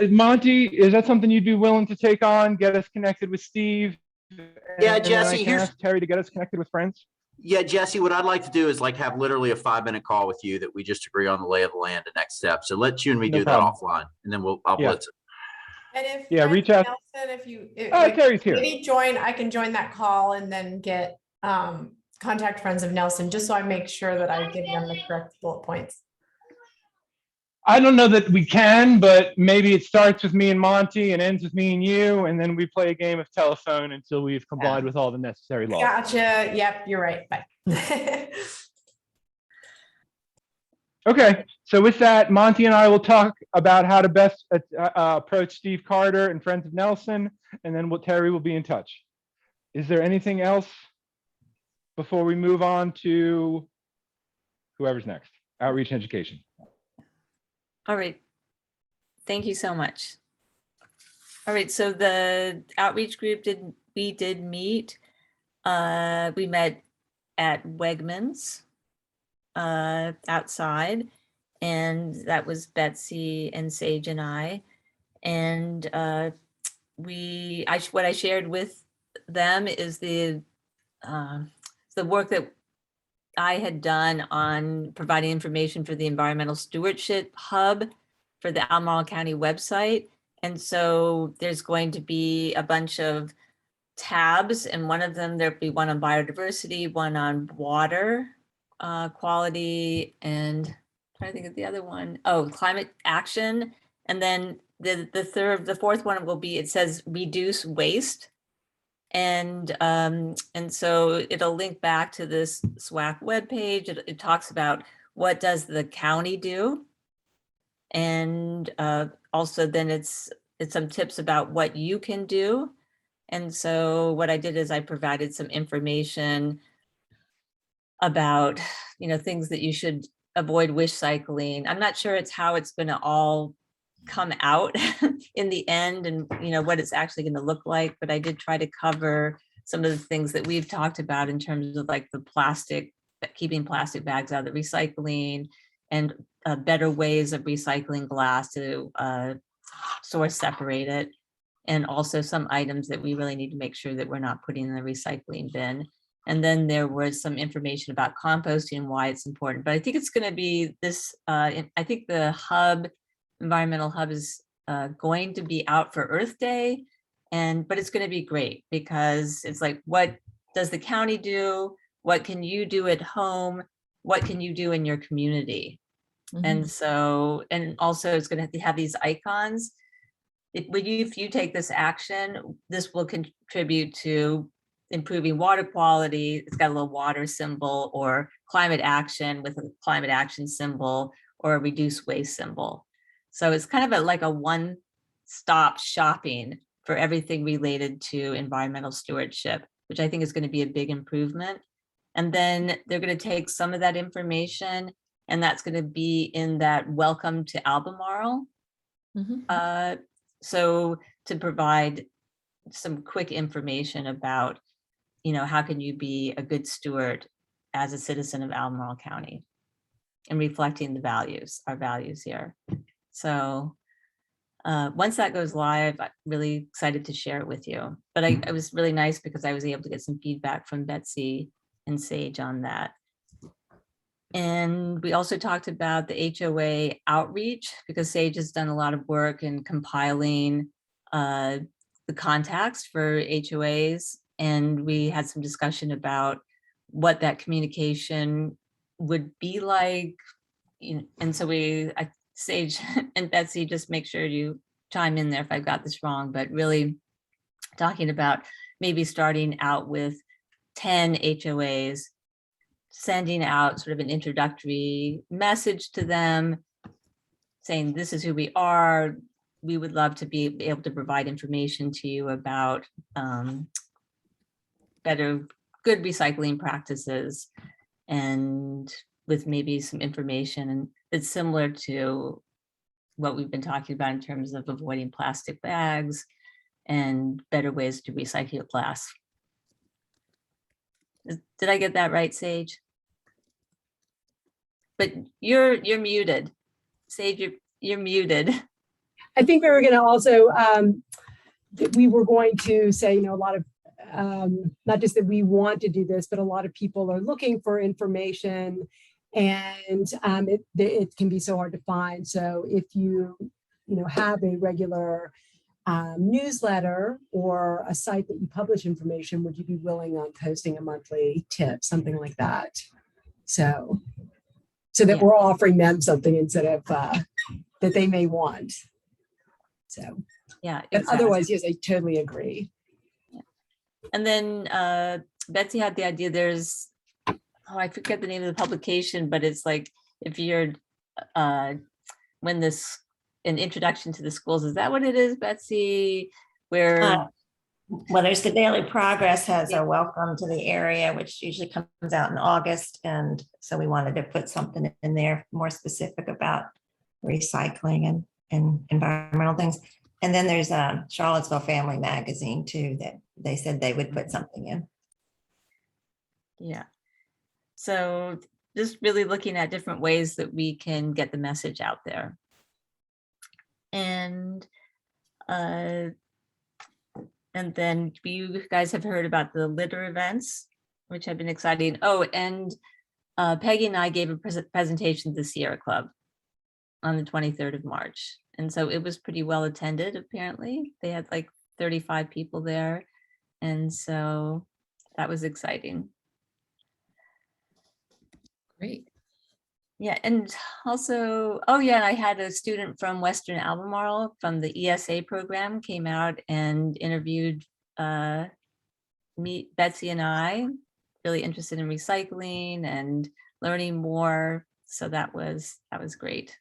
Monty, is that something you'd be willing to take on? Get us connected with Steve? Yeah, and then I Jesse, can here's- ask Terry to get us connected with Friends? Yeah, Jesse, what I'd like to do is like have literally a 5-minute call with you that we just agree on the lay of the land and next steps. So let you and me No do problem. that offline, and then I'll Yeah. blitz it. And if Yeah, Friends reach of out. Nelson, if you Terry's here. maybe join, I can join that call and then get contact Friends of Nelson, just so I make sure that I give them the correct bullet points. I don't know that we can, but maybe it starts with me and Monty and ends with me and you, and then we play a game of telephone until we've complied with all the necessary laws. Gotcha. Yep, you're right. Bye. Okay, so with that, Monty and I will talk about how to best approach Steve Carter and Friends of Nelson, and then Terry will be in touch. Is there anything else before we move on to whoever's next? Outreach and education. All right. Thank you so much. All right, so the outreach group did meet. We met at Wegmans outside, and that was Betsy and Sage and I. And what I shared with them is the work that I had done on providing information for the Environmental Stewardship Hub for the Albemarle County website. And so there's going to be a bunch of tabs, and one of them, there'll be one on biodiversity, one on water quality, and I'm trying to think of the other one. Oh, climate action. And then the fourth one will be, it says reduce waste. And so it'll link back to this SWAC webpage. It talks about what does the county do, and also then it's some tips about what you can do. And so what I did is I provided some information about, things that you should avoid wish cycling. I'm not sure it's how it's going to all come out in the end, and what it's actually going to look like, but I did try to cover some of the things that we've talked about in terms of like the plastic, keeping plastic bags out of the recycling, and better ways of recycling glass to source separate it, and also some items that we really need to make sure that we're not putting in the recycling bin. And then there was some information about composting and why it's important. But I think it's going to be this, I think the environmental hub is going to be out for Earth Day, but it's going to be great because it's like, what does the county do? What can you do at home? What can you do in your community? And so, and also it's going to have these icons. If you take this action, this will contribute to improving water quality. It's got a little water symbol, or climate action with a climate action symbol, or a reduce waste symbol. So it's kind of like a one-stop shopping for everything related to environmental stewardship, which I think is going to be a big improvement. And then they're going to take some of that information, and that's going to be in that welcome to Albemarle. So to provide some quick information about, how can you be a good steward as a citizen of Albemarle County and reflecting the values, our values here. So once that goes live, I'm really excited to share it with you. But it was really nice because I was able to get some feedback from Betsy and Sage on that. And we also talked about the HOA outreach because Sage has done a lot of work in compiling the contacts for HOAs. And we had some discussion about what that communication would be like. And so Sage and Betsy, just make sure you chime in there if I've got this wrong, but really talking about maybe starting out with 10 HOAs, sending out sort of an introductory message to them, saying this is who we are. We would love to be able to provide information to you about good recycling practices, and with maybe some information. And it's similar to what we've been talking about in terms of avoiding plastic bags and better ways to recycle glass. Did I get that right, Sage? But you're muted. Sage, you're muted. I think we were going to also, we were going to say, a lot of, not just that we want to do this, but a lot of people are looking for information, and it can be so hard to find. So if you have a regular newsletter or a site that you publish information, would you be willing on posting a monthly tip, something like that? So that we're offering them something instead of that they may want. So yeah, but exactly. Otherwise, yes, I totally agree. Yeah. And then Betsy had the idea. There's, I forget the name of the publication, but it's like if you're when this an introduction to the schools, is that what it is, Betsy? Where well, there's the Daily Progress has a welcome to the area, which usually comes out in August. And so we wanted to put something in there more specific about recycling and environmental things. And then there's a Charlottesville Family Magazine too, that they said they would put something in. Yeah. So just really looking at different ways that we can get the message out there. And then you guys have heard about the litter events, which have been exciting. Oh, and Peggy and I gave a presentation to the Sierra Club on the 23rd of March. And so it was pretty well attended, apparently. They had like 35 people there. And so that was exciting. Great. Yeah, and also, oh yeah, I had a student from Western Albemarle from the ESA program came out and interviewed Betsy and I, really interested in recycling and learning more. So that was great.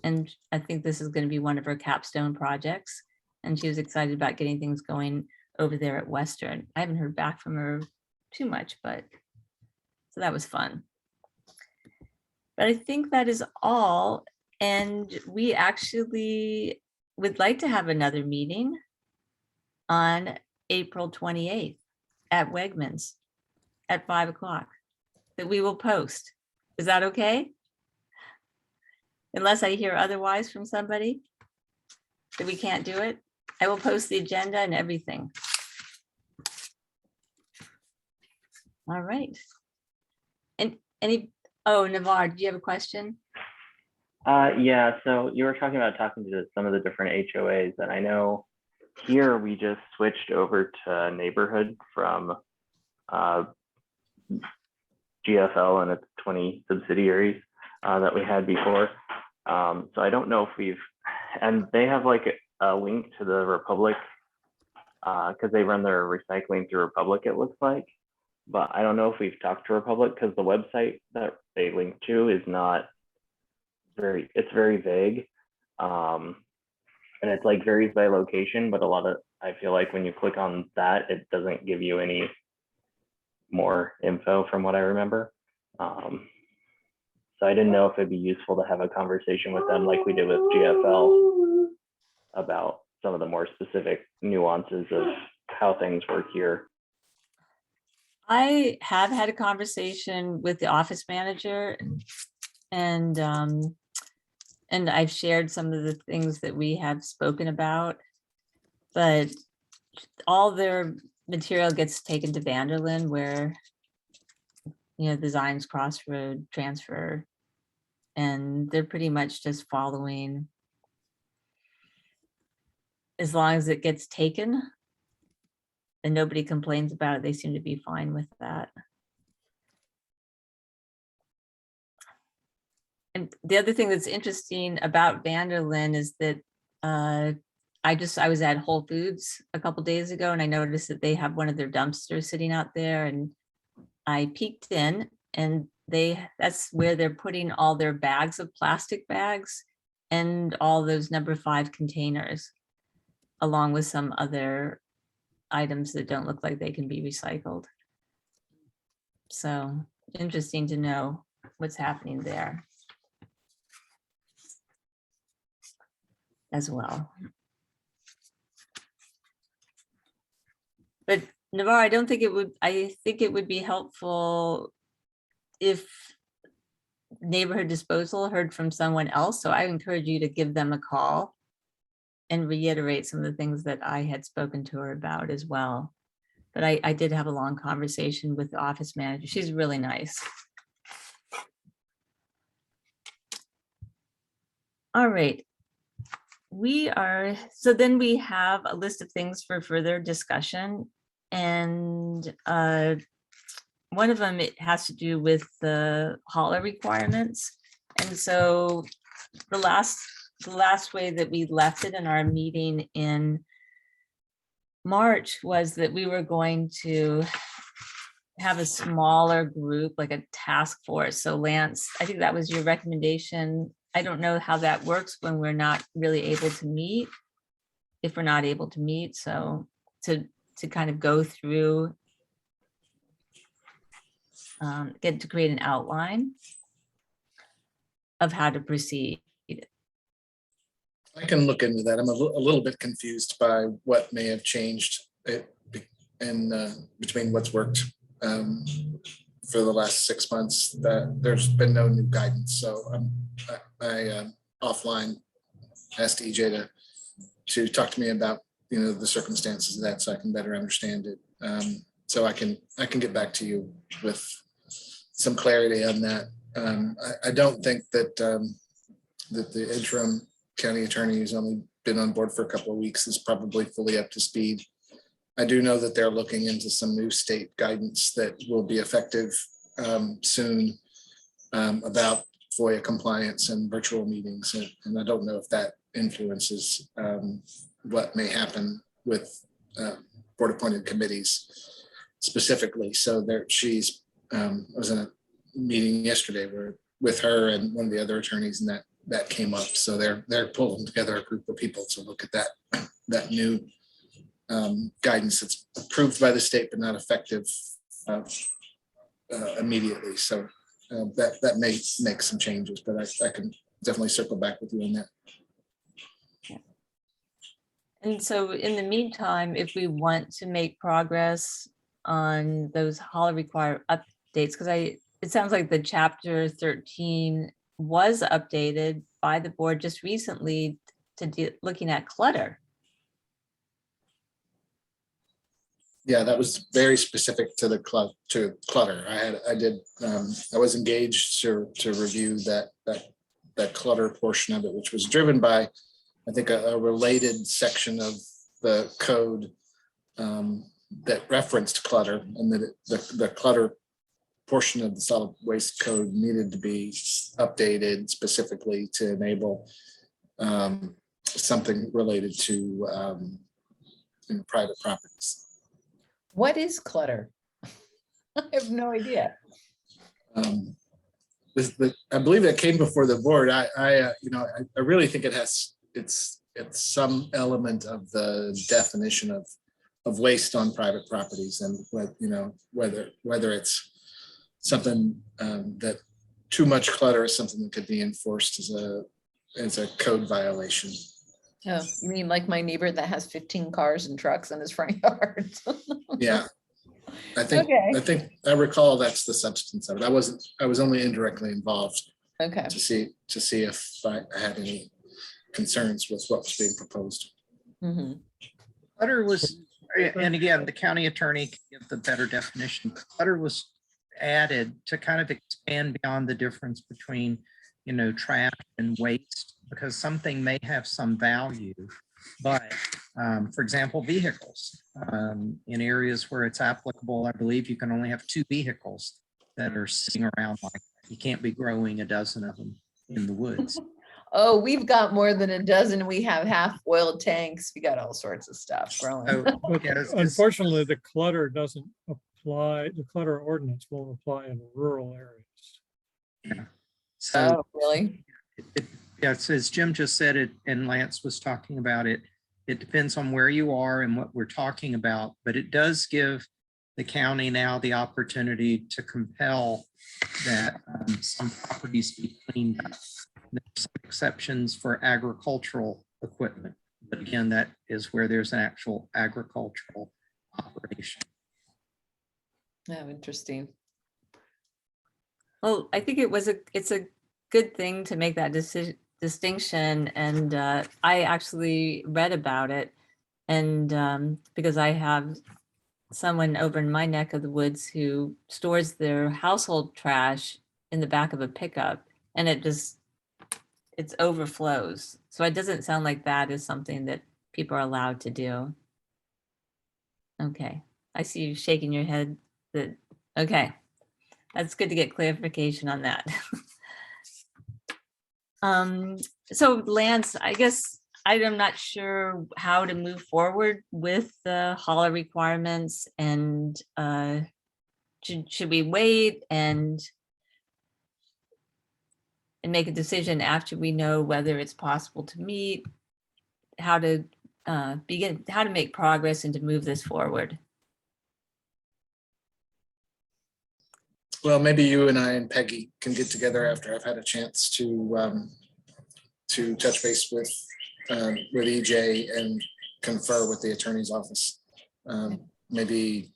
And I think this is going to be one of her capstone projects. And she was excited about getting things going over there at Western. I haven't heard back from her too much, but so that was fun. But I think that is all. And we actually would like to have another meeting on April 28th at Wegmans at 5 o'clock that we will post. Is that okay? Unless I hear otherwise from somebody that we can't do it, I will post the agenda and everything. All right. And oh, Navar, do you have a question? Yeah, so you were talking about talking to some of the different HOAs, and I know here we just switched over to neighborhood from GFL and its 20 subsidiaries that we had before. So I don't know if and they have like a link to the Republic because they run their recycling through Republic, it looks like. But I don't know if we've talked to Republic because the website that they link to is not it's very vague. And it's like varies by location, but I feel like when you click on that, it doesn't give you any more info from what I remember. So I didn't know if it'd be useful to have a conversation with them like we did with GFL about some of the more specific nuances of how things work here. I have had a conversation with the office manager, and I've shared some of the things that we have spoken about, but all their material gets taken to Vanderlyn, where, you know, the Zions Crossroad transfer, and they're pretty much just following, as long as it gets taken and nobody complains about it, they seem to be fine with that. And the other thing that's interesting about Vanderlyn is that I was at Whole Foods a couple days ago, and I noticed that they have one of their dumpsters sitting out there, and I peeked in, and that's where they're putting all their bags of plastic bags and all those number 5 containers, along with some other items that don't look like they can be recycled. So interesting to know what's happening there as well. But Navarre, I think it would be helpful if Neighborhood Disposal heard from someone else. So I encourage you to give them a call and reiterate some of the things that I had spoken to her about as well. But I did have a long conversation with the office manager. She's really nice. All right. So then we have a list of things for further discussion. And one of them, it has to do with the hauler requirements. And so the last way that we left it in our meeting in March was that we were going to have a smaller group, like a task force. So Lance, I think that was your recommendation. I don't know how that works when we're not really able to meet, if we're not able to meet. So to kind of go through, get to create an outline of how to proceed. I can look into that. I'm a little bit confused by what may have changed between what's worked for the last 6 months. That there's been no new guidance. So I offline asked EJ to talk to me about, you know, the circumstances of that, so I can better understand it. So I can get back to you with some clarity on that. I don't think that that the interim county attorney, who's only been on board for a couple of weeks, is probably fully up to speed. I do know that they're looking into some new state guidance that will be effective soon about FOIA compliance and virtual meetings. And I don't know if that influences what may happen with board appointed committees specifically. So I was in a meeting yesterday with her and one of the other attorneys, and that came up. So they're pulling together a group of people to look at that new guidance that's approved by the state but not effective immediately. So that may make some changes, but I can definitely circle back with you on that. And so in the meantime, if we want to make progress on those hauler require updates, because it sounds like the chapter 13 was updated by the board just recently to looking at clutter. Yeah, that was very specific to the clutter. I was engaged to review that clutter portion of it, which was driven by, I think, a related section of the code that referenced clutter, and that the clutter portion of the solid waste code needed to be updated specifically to enable something related to private properties. What is clutter? I have no idea. I believe that came before the board. I really think it's some element of the definition of waste on private properties, and whether it's something that too much clutter is something that could be enforced as a code violation. Oh, you mean like my neighbor that has 15 cars and trucks in his front yard? Yeah. Okay. I think I recall that's the substance of it. I was only indirectly involved Okay. to see if I had any concerns with what was being proposed. Mhm. Clutter was, and again, the county attorney can give the better definition. Clutter was added to kind of expand beyond the difference between, trash and waste, because something may have some value. But for example, vehicles, in areas where it's applicable, I believe you can only have 2 vehicles that are sitting around like that. You can't be growing a dozen of them in the woods. Oh, we've got more than a dozen. We have half-oiled tanks. We got all sorts of stuff growing. So, But yeah, it's- unfortunately, the clutter doesn't apply, the clutter ordinance won't apply in rural areas. So, Oh, really? yes, as Jim just said it, and Lance was talking about it, it depends on where you are and what we're talking about, but it does give the county now the opportunity to compel that some properties be cleaned up. There's some exceptions for agricultural equipment, but again, that is where there's an actual agricultural operation. Oh, interesting. Well, I think it's a good thing to make that distinction. And I actually read about it. And because I have someone over in my neck of the woods who stores their household trash in the back of a pickup, and it overflows. So it doesn't sound like that is something that people are allowed to do. Okay, I see you shaking your head. Okay, that's good to get clarification on that. So Lance, I guess I'm not sure how to move forward with the hauler requirements, and should we wait and make a decision after we know whether it's possible to meet, how to make progress and to move this forward? Well, maybe you and I and Peggy can get together after I've had a chance to touch base with EJ and confer with the attorney's office. Maybe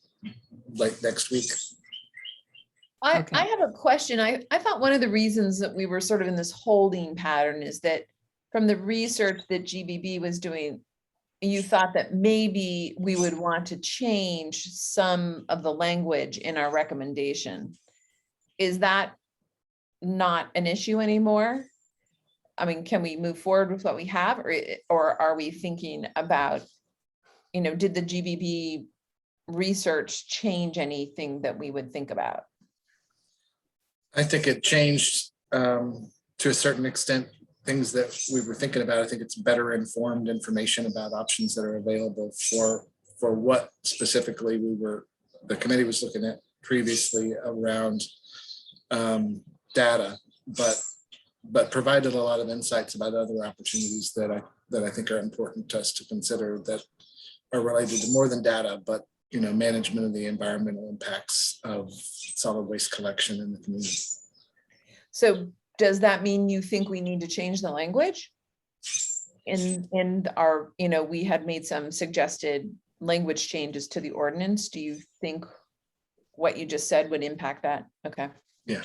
like next week. I Okay. have a question. I thought one of the reasons that we were sort of in this holding pattern is that from the research that GBB was doing, you thought that maybe we would want to change some of the language in our recommendation. Is that not an issue anymore? I mean, can we move forward with what we have, or are we thinking about, did the GBB research change anything that we would think about? I think it changed to a certain extent things that we were thinking about. I think it's better informed information about options that are available for what specifically the committee was looking at previously around data, but provided a lot of insights about other opportunities that I think are important to us to consider, that are related to more than data, but management of the environmental impacts of solid waste collection in the community. So does that mean you think we need to change the language? In our, we had made some suggested language changes to the ordinance. Do you think what you just said would impact that? Okay. Yeah.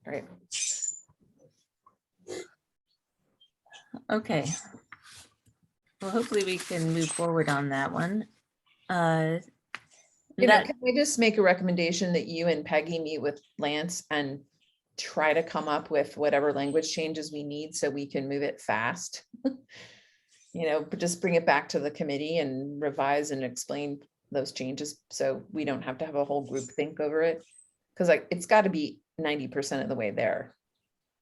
All right. Okay. Well, hopefully we can move forward on that one. Can we just make a recommendation that you and Peggy meet with Lance and try to come up with whatever language changes we need so we can move it fast? But just bring it back to the committee and revise and explain those changes so we don't have to have a whole group think over it. Because it's got to be 90% of the way there.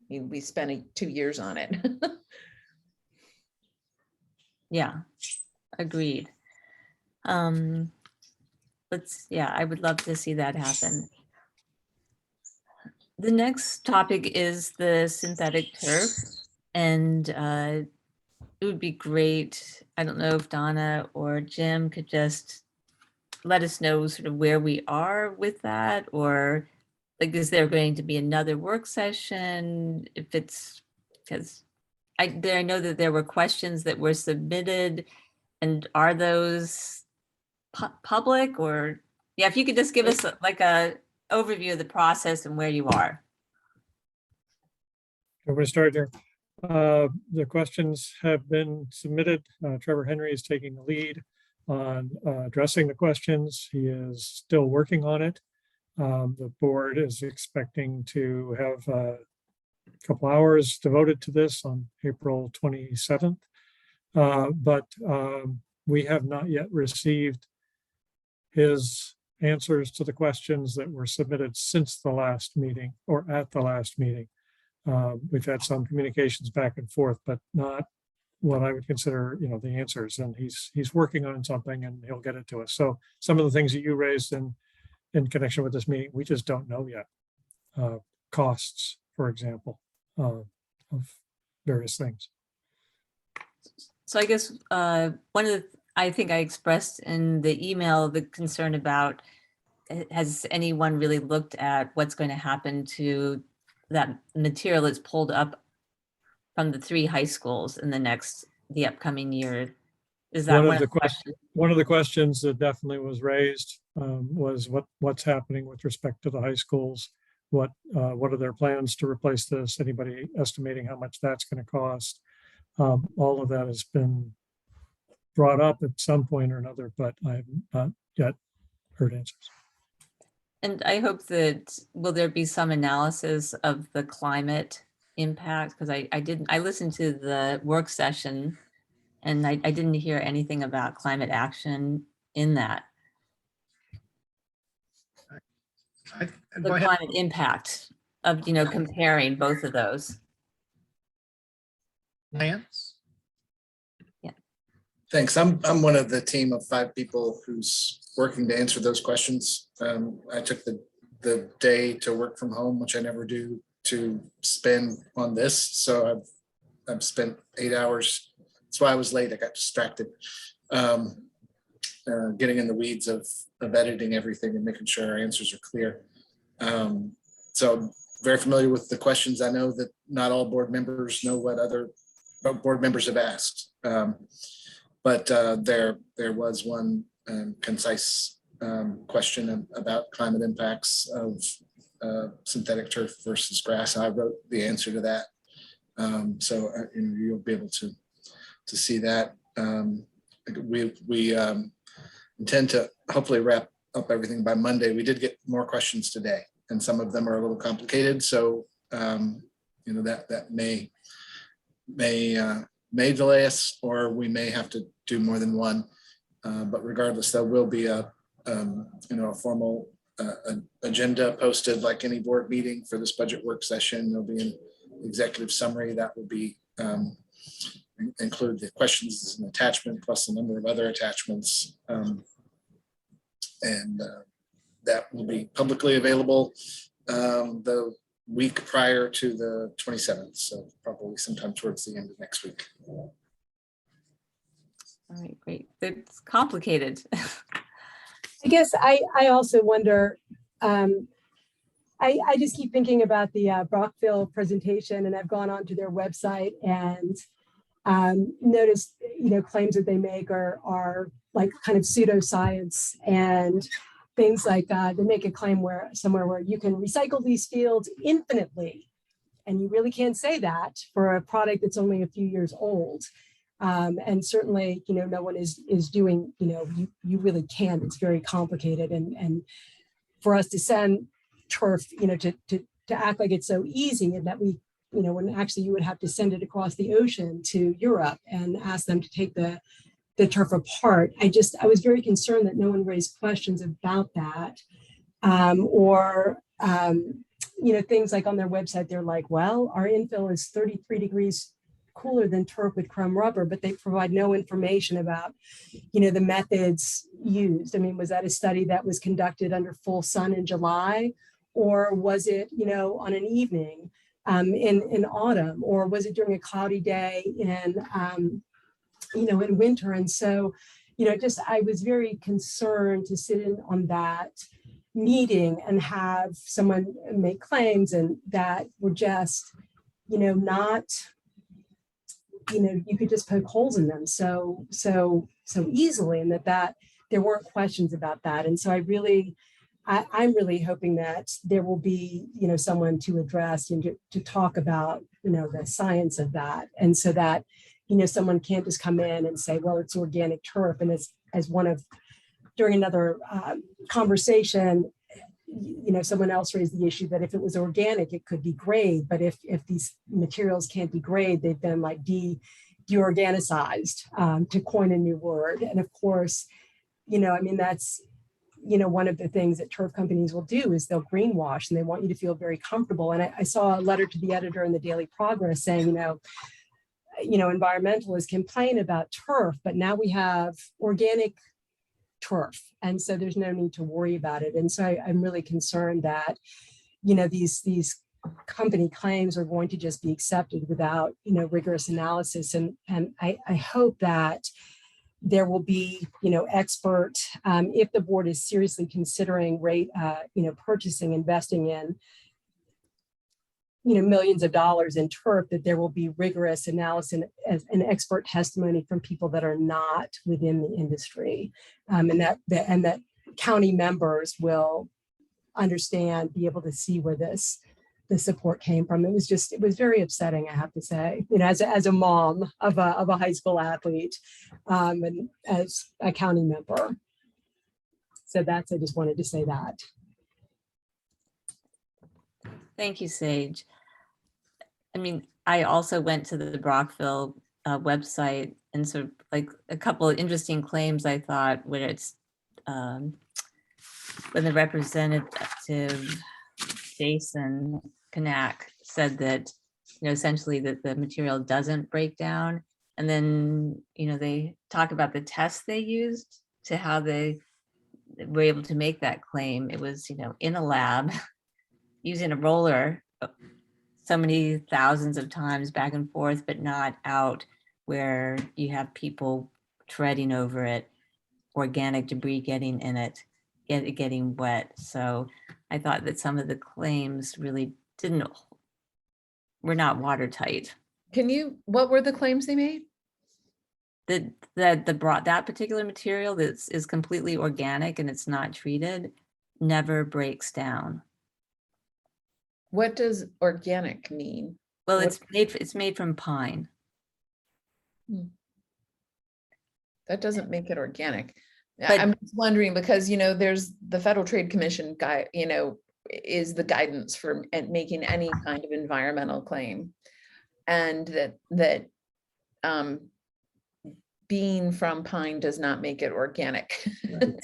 I mean, we spent 2 years on it. Yeah, agreed. I would love to see that happen. The next topic is the synthetic turf, and it would be great. I don't know if Donna or Jim could just let us know sort of where we are with that, or like, is there going to be another work session? If it's, because I know that there were questions that were submitted, and are those public or, yeah, if you could just give us like a overview of the process and where you are. I'm going to start here. The questions have been submitted. Trevor Henry is taking the lead on addressing the questions. He is still working on it. The board is expecting to have a couple hours devoted to this on April 27th. But we have not yet received his answers to the questions that were submitted since the last meeting or at the last meeting. We've had some communications back and forth, but not what I would consider, the answers. And he's working on something and he'll get it to us. So some of the things that you raised in connection with this meeting, we just don't know yet. Costs, for example, of various things. So I guess one of the, I think I expressed in the email the concern about, has anyone really looked at what's going to happen to that material that's pulled up from the 3 high schools in the upcoming year? Is that one of the questions? One of the questions that definitely was raised was what's happening with respect to the high schools? What are their plans to replace this? Anybody estimating how much that's going to cost? All of that has been brought up at some point or another, but I have not yet heard answers. And I hope that, will there be some analysis of the climate impact? Because I listened to the work session and I didn't hear anything about climate action in that. The climate impact of, comparing both of those. Lance? Thanks. I'm one of the team of 5 people who's working to answer those questions. I took the day to work from home, which I never do, to spend on this. So I've spent 8 hours. That's why I was late. I got distracted. Getting in the weeds of editing everything and making sure our answers are clear. So I'm very familiar with the questions. I know that not all board members know what other board members have asked. But there was one concise question about climate impacts of synthetic turf versus grass. I wrote the answer to that. So you'll be able to see that. We intend to hopefully wrap up everything by Monday. We did get more questions today, and some of them are a little complicated. So that may delay us, or we may have to do more than one. But regardless, there will be a formal agenda posted like any board meeting for this budget work session. There'll be an executive summary that will be include the questions as an attachment plus a number of other attachments. And that will be publicly available the week prior to the 27th. So probably sometime towards the end of next week. All right, great. It's complicated. I guess I also wonder, I just keep thinking about the Brockville presentation, and I've gone onto their website and noticed, claims that they make are like kind of pseudoscience, and things like they make a claim somewhere where you can recycle these fields infinitely. And you really can't say that for a product that's only a few years old. And certainly, no one is doing, you really can't. It's very complicated. And for us to send turf, to act like it's so easy, and that we, when actually you would have to send it across the ocean to Europe and ask them to take the turf apart. I was very concerned that no one raised questions about that. Things like on their website, they're like, well, our infill is 33 degrees cooler than turf with chrome rubber, but they provide no information about, the methods used. I mean, was that a study that was conducted under full sun in July, or was it, on an evening in autumn, or was it during a cloudy day in winter? And so, I was very concerned to sit in on that meeting and have someone make claims and that were just, not you could just poke holes in them so easily, and that there weren't questions about that. And so I'm really hoping that there will be, someone to address and to talk about, the science of that. And so that, someone can't just come in and say, well, it's organic turf. And as during another conversation, someone else raised the issue that if it was organic, it could degrade. But if these materials can't degrade, they've been like deorganicized, to coin a new word. And of course, that's, one of the things that turf companies will do is they'll greenwash, and they want you to feel very comfortable. And I saw a letter to the editor in the Daily Progress saying, environmentalists complain about turf, but now we have organic turf. And so there's no need to worry about it. And so I'm really concerned that, these company claims are going to just be accepted without, rigorous analysis. And I hope that there will be, expert, if the board is seriously considering purchasing, investing in, millions of dollars in turf, that there will be rigorous analysis and expert testimony from people that are not within the industry, and that county members will understand, be able to see where the support came from. It was very upsetting, I have to say, as a mom of a high school athlete, and as a county member. So I just wanted to say that. Thank you, Sage. I mean, I also went to the Brockville website, and sort of like a couple of interesting claims I thought, when it's when the representative Jason Kanak said that, essentially that the material doesn't break down. And then, they talk about the tests they used to how they were able to make that claim. It was, in a lab using a roller so many thousands of times back and forth, but not out where you have people treading over it, organic debris getting in it, getting wet. So I thought that some of the claims really were not watertight. What were the claims they made? That particular material that is completely organic and it's not treated never breaks down. What does organic mean? Well, it's made from pine. That doesn't make it organic. But I'm just wondering because, there's the Federal Trade Commission guy, is the guidance for making any kind of environmental claim. And that being from pine does not make it organic.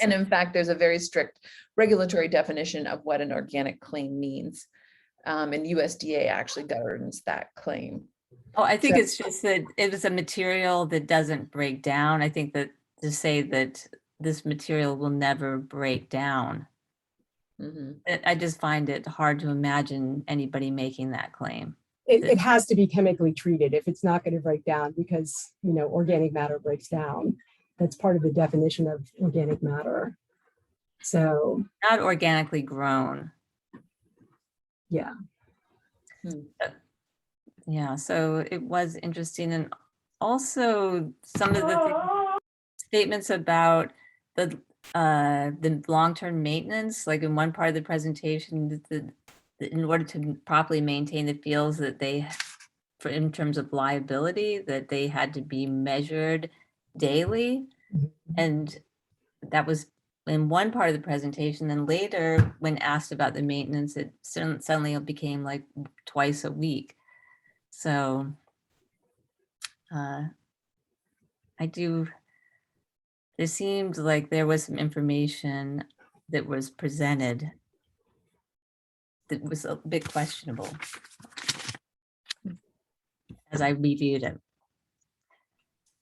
And in fact, there's a very strict regulatory definition of what an organic claim means. And USDA actually governs that claim. Oh, I think it's just that it was a material that doesn't break down. I think that to say that this material will never break down, I just find it hard to imagine anybody making that claim. It has to be chemically treated if it's not going to break down, because, organic matter breaks down. That's part of the definition of organic matter. So not organically grown. Yeah. Yeah, so it was interesting. And also some of the statements about the long-term maintenance, like in one part of the presentation, in order to properly maintain the fields that they, in terms of liability, that they had to be measured daily. And that was in one part of the presentation. Then later, when asked about the maintenance, it suddenly became like twice a week. So it seemed like there was some information that was presented that was a bit questionable as I reviewed it.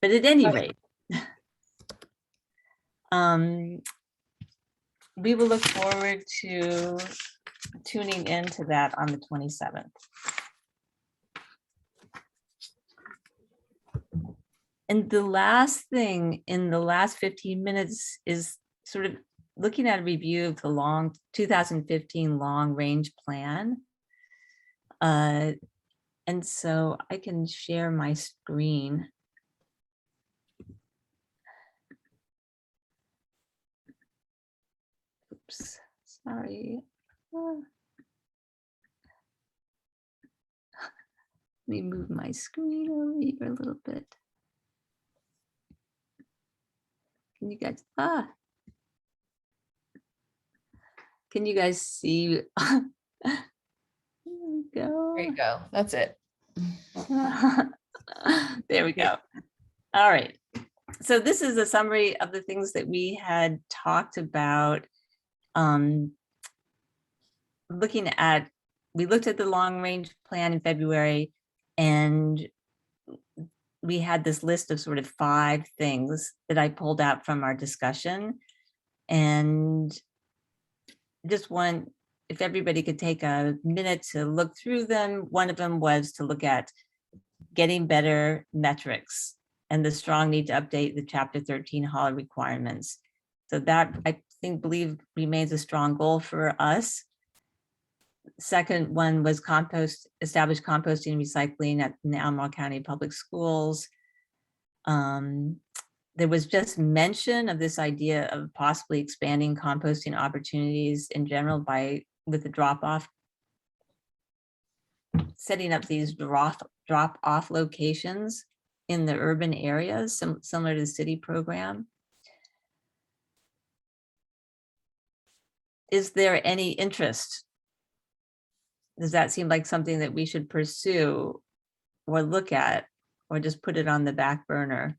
But at any rate, we will look forward to tuning into that on the 27th. And the last thing in the last 15 minutes is sort of looking at a review of the 2015 long range plan. And And so I can share my screen. Oops, sorry. Let me move my screen over here a little bit. Can you guys, can you guys see? There we go. There you go. That's it. There we go. All right. So this is a summary of the things that we had talked about. We looked at the long range plan in February, and we had this list of sort of 5 things that I pulled out from our discussion. And just one, if everybody could take a minute to look through them. One of them was to look at getting better metrics and the strong need to update the Chapter 13 HALA requirements. So that, I believe remains a strong goal for us. Second one was establish composting and recycling at the Albemarle County Public Schools. There was just mention of this idea of possibly expanding composting opportunities in general with the drop-off, setting up these drop-off locations in the urban areas, similar to the city program. Is there any interest? Does that seem like something that we should pursue or look at, or just put it on the back burner?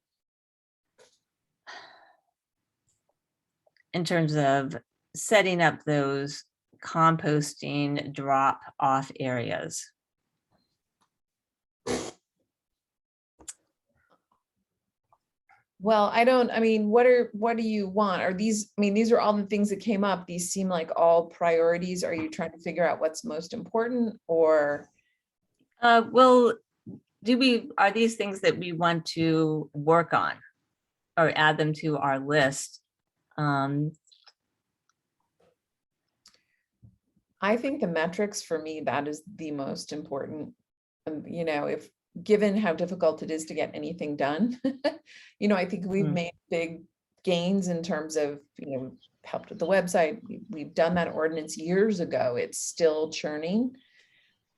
In terms of setting up those composting drop-off areas. Well, I mean, what do you want? Are these, I mean, these are all the things that came up. These seem like all priorities. Are you trying to figure out what's most important, or? Well, are these things that we want to work on or add them to our list? I think the metrics, for me, that is the most important. You know, if given how difficult it is to get anything done, you know, I think we've made big gains in terms of, you know, helped with the website. We've done that ordinance years ago. It's still churning.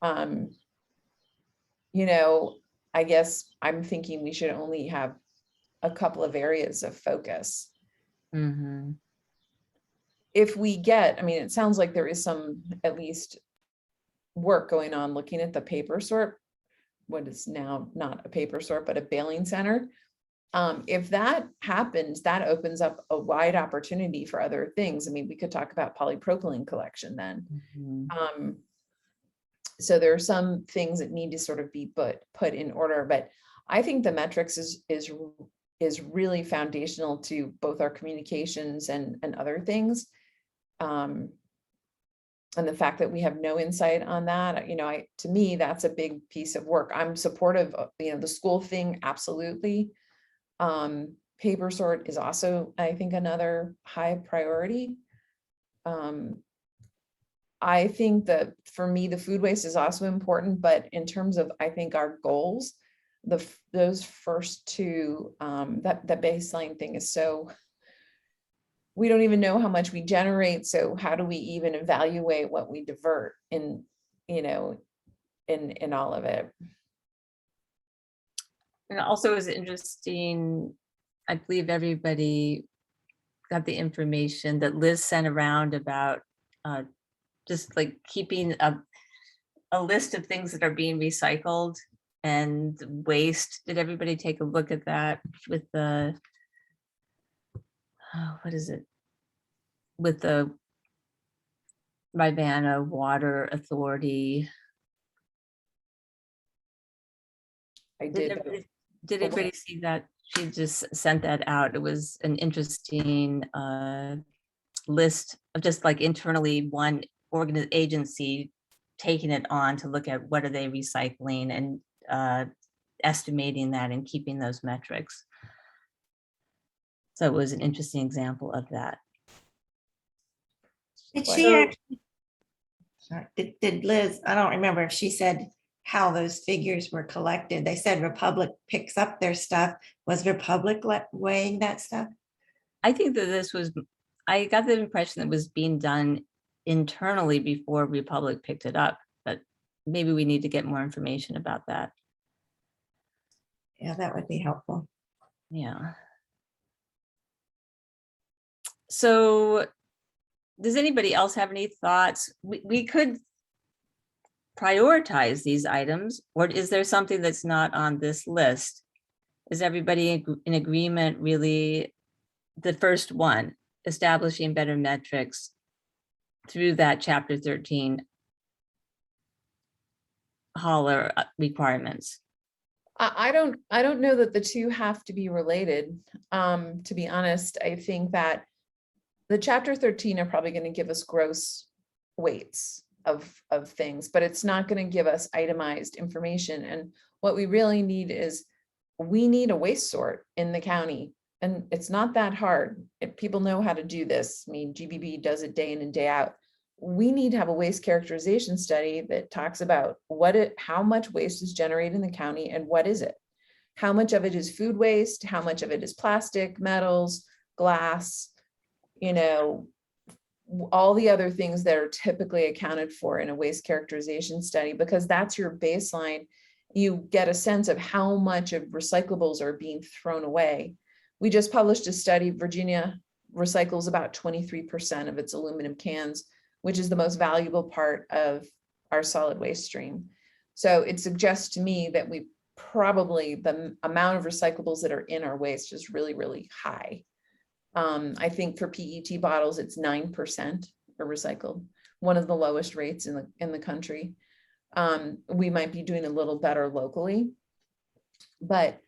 You know, I guess I'm thinking we should only have a couple of areas of focus. If we get, I mean, it sounds like there is some, at least, work going on looking at the paper sort, what is now not a paper sort, but a baling center. If that happens, that opens up a wide opportunity for other things. I mean, we could talk about polypropylene collection then. So there are some things that need to sort of be put in order, but I think the metrics is really foundational to both our communications and other things. And the fact that we have no insight on that, you know, to me, that's a big piece of work. I'm supportive of, you know, the school thing, absolutely. Paper sort is also, I think, another high priority. I think that for me, the food waste is also important, but in terms of, I think, our goals, those first 2, that baseline thing is so, we don't even know how much we generate. So how do we even evaluate what we divert in, you know, in all of it? And also it was interesting, I believe everybody got the information that Liz sent around about just like keeping a list of things that are being recycled and waste. Did everybody take a look at that with the, what is it? With the Rivanna Water Authority? I did. Did anybody see that? She just sent that out. It was an interesting list of just like internally one agency taking it on to look at what are they recycling and estimating that and keeping those metrics. So it was an interesting example of that. Did she actually, sorry, did Liz, I don't remember if she said how those figures were collected. They said Republic picks up their stuff. Was Republic weighing that stuff? I think that this was, I got the impression that it was being done internally before Republic picked it up, but maybe we need to get more information about that. Yeah, that would be helpful. Yeah. So does anybody else have any thoughts? We could prioritize these items, or is there something that's not on this list? Is everybody in agreement, really? The first one, establishing better metrics through that chapter 13 hauler requirements. I don't know that the two have to be related. To be honest, I think that the chapter 13 are probably going to give us gross weights of things, but it's not going to give us itemized information. And what we really need is, we need a waste sort in the county. And it's not that hard. If people know how to do this, I mean, GBB does it day in and day out. We need to have a waste characterization study that talks about how much waste is generated in the county and what is it? How much of it is food waste? How much of it is plastic, metals, glass, all the other things that are typically accounted for in a waste characterization study, because that's your baseline. You get a sense of how much of recyclables are being thrown away. We just published a study. Virginia recycles about 23% of its aluminum cans, which is the most valuable part of our solid waste stream. So it suggests to me that the amount of recyclables that are in our waste is really, really high. I think for PET bottles, it's 9% are recycled, one of the lowest rates in the country. We might be doing a little better locally, but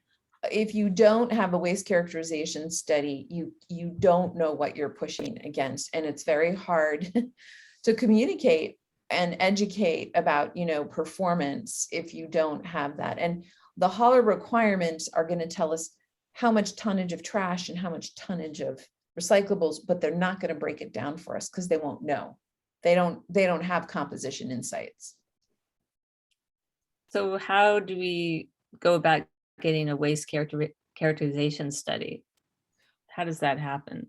if you don't have a waste characterization study, you don't know what you're pushing against, and it's very hard to communicate and educate about performance if you don't have that. And the hauler requirements are going to tell us how much tonnage of trash and how much tonnage of recyclables, but they're not going to break it down for us because they won't know. They don't have composition insights. So how do we go about getting a waste characterization study? How does that happen?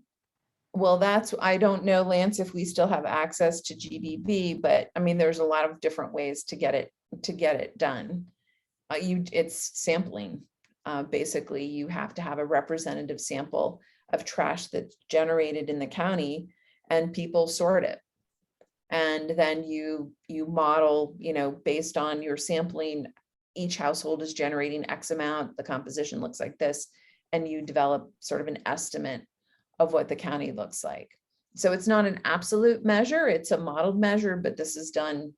Well, I don't know, Lance, if we still have access to GBB, but I mean, there's a lot of different ways to get it done. It's sampling. Basically, you have to have a representative sample of trash that's generated in the county, and people sort it. And then you model, based on your sampling, each household is generating X amount, the composition looks like this, and you develop sort of an estimate of what the county looks like. So it's not an absolute measure, it's a modeled measure, but this is done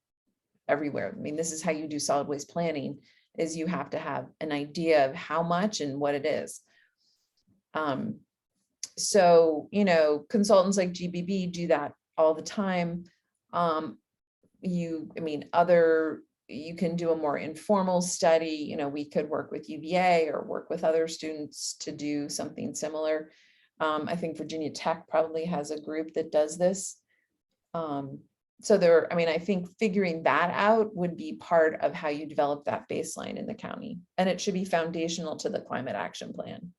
everywhere. I mean, this is how you do solid waste planning, is you have to have an idea of how much and what it is. So, consultants like GBB do that all the time. You can do a more informal study. We could work with UVA or work with other students to do something similar. I think Virginia Tech probably has a group that does this. So I think figuring that out would be part of how you develop that baseline in the county. And it should be foundational to the climate action plan,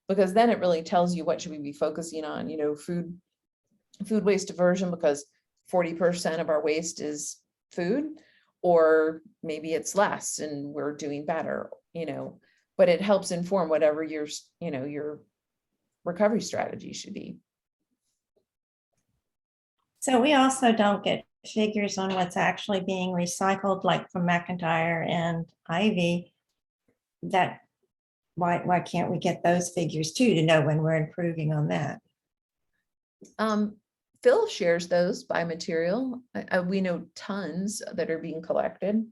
because then it really tells you what should we be focusing on, food waste diversion, because 40% of our waste is food, or maybe it's less and we're doing better, but it helps inform whatever your recovery strategy should be. So we also don't get figures on what's actually being recycled, like from McIntyre and Ivy. Why can't we get those figures too, to know when we're improving on that? Phil shares those by material. We know tons that are being collected.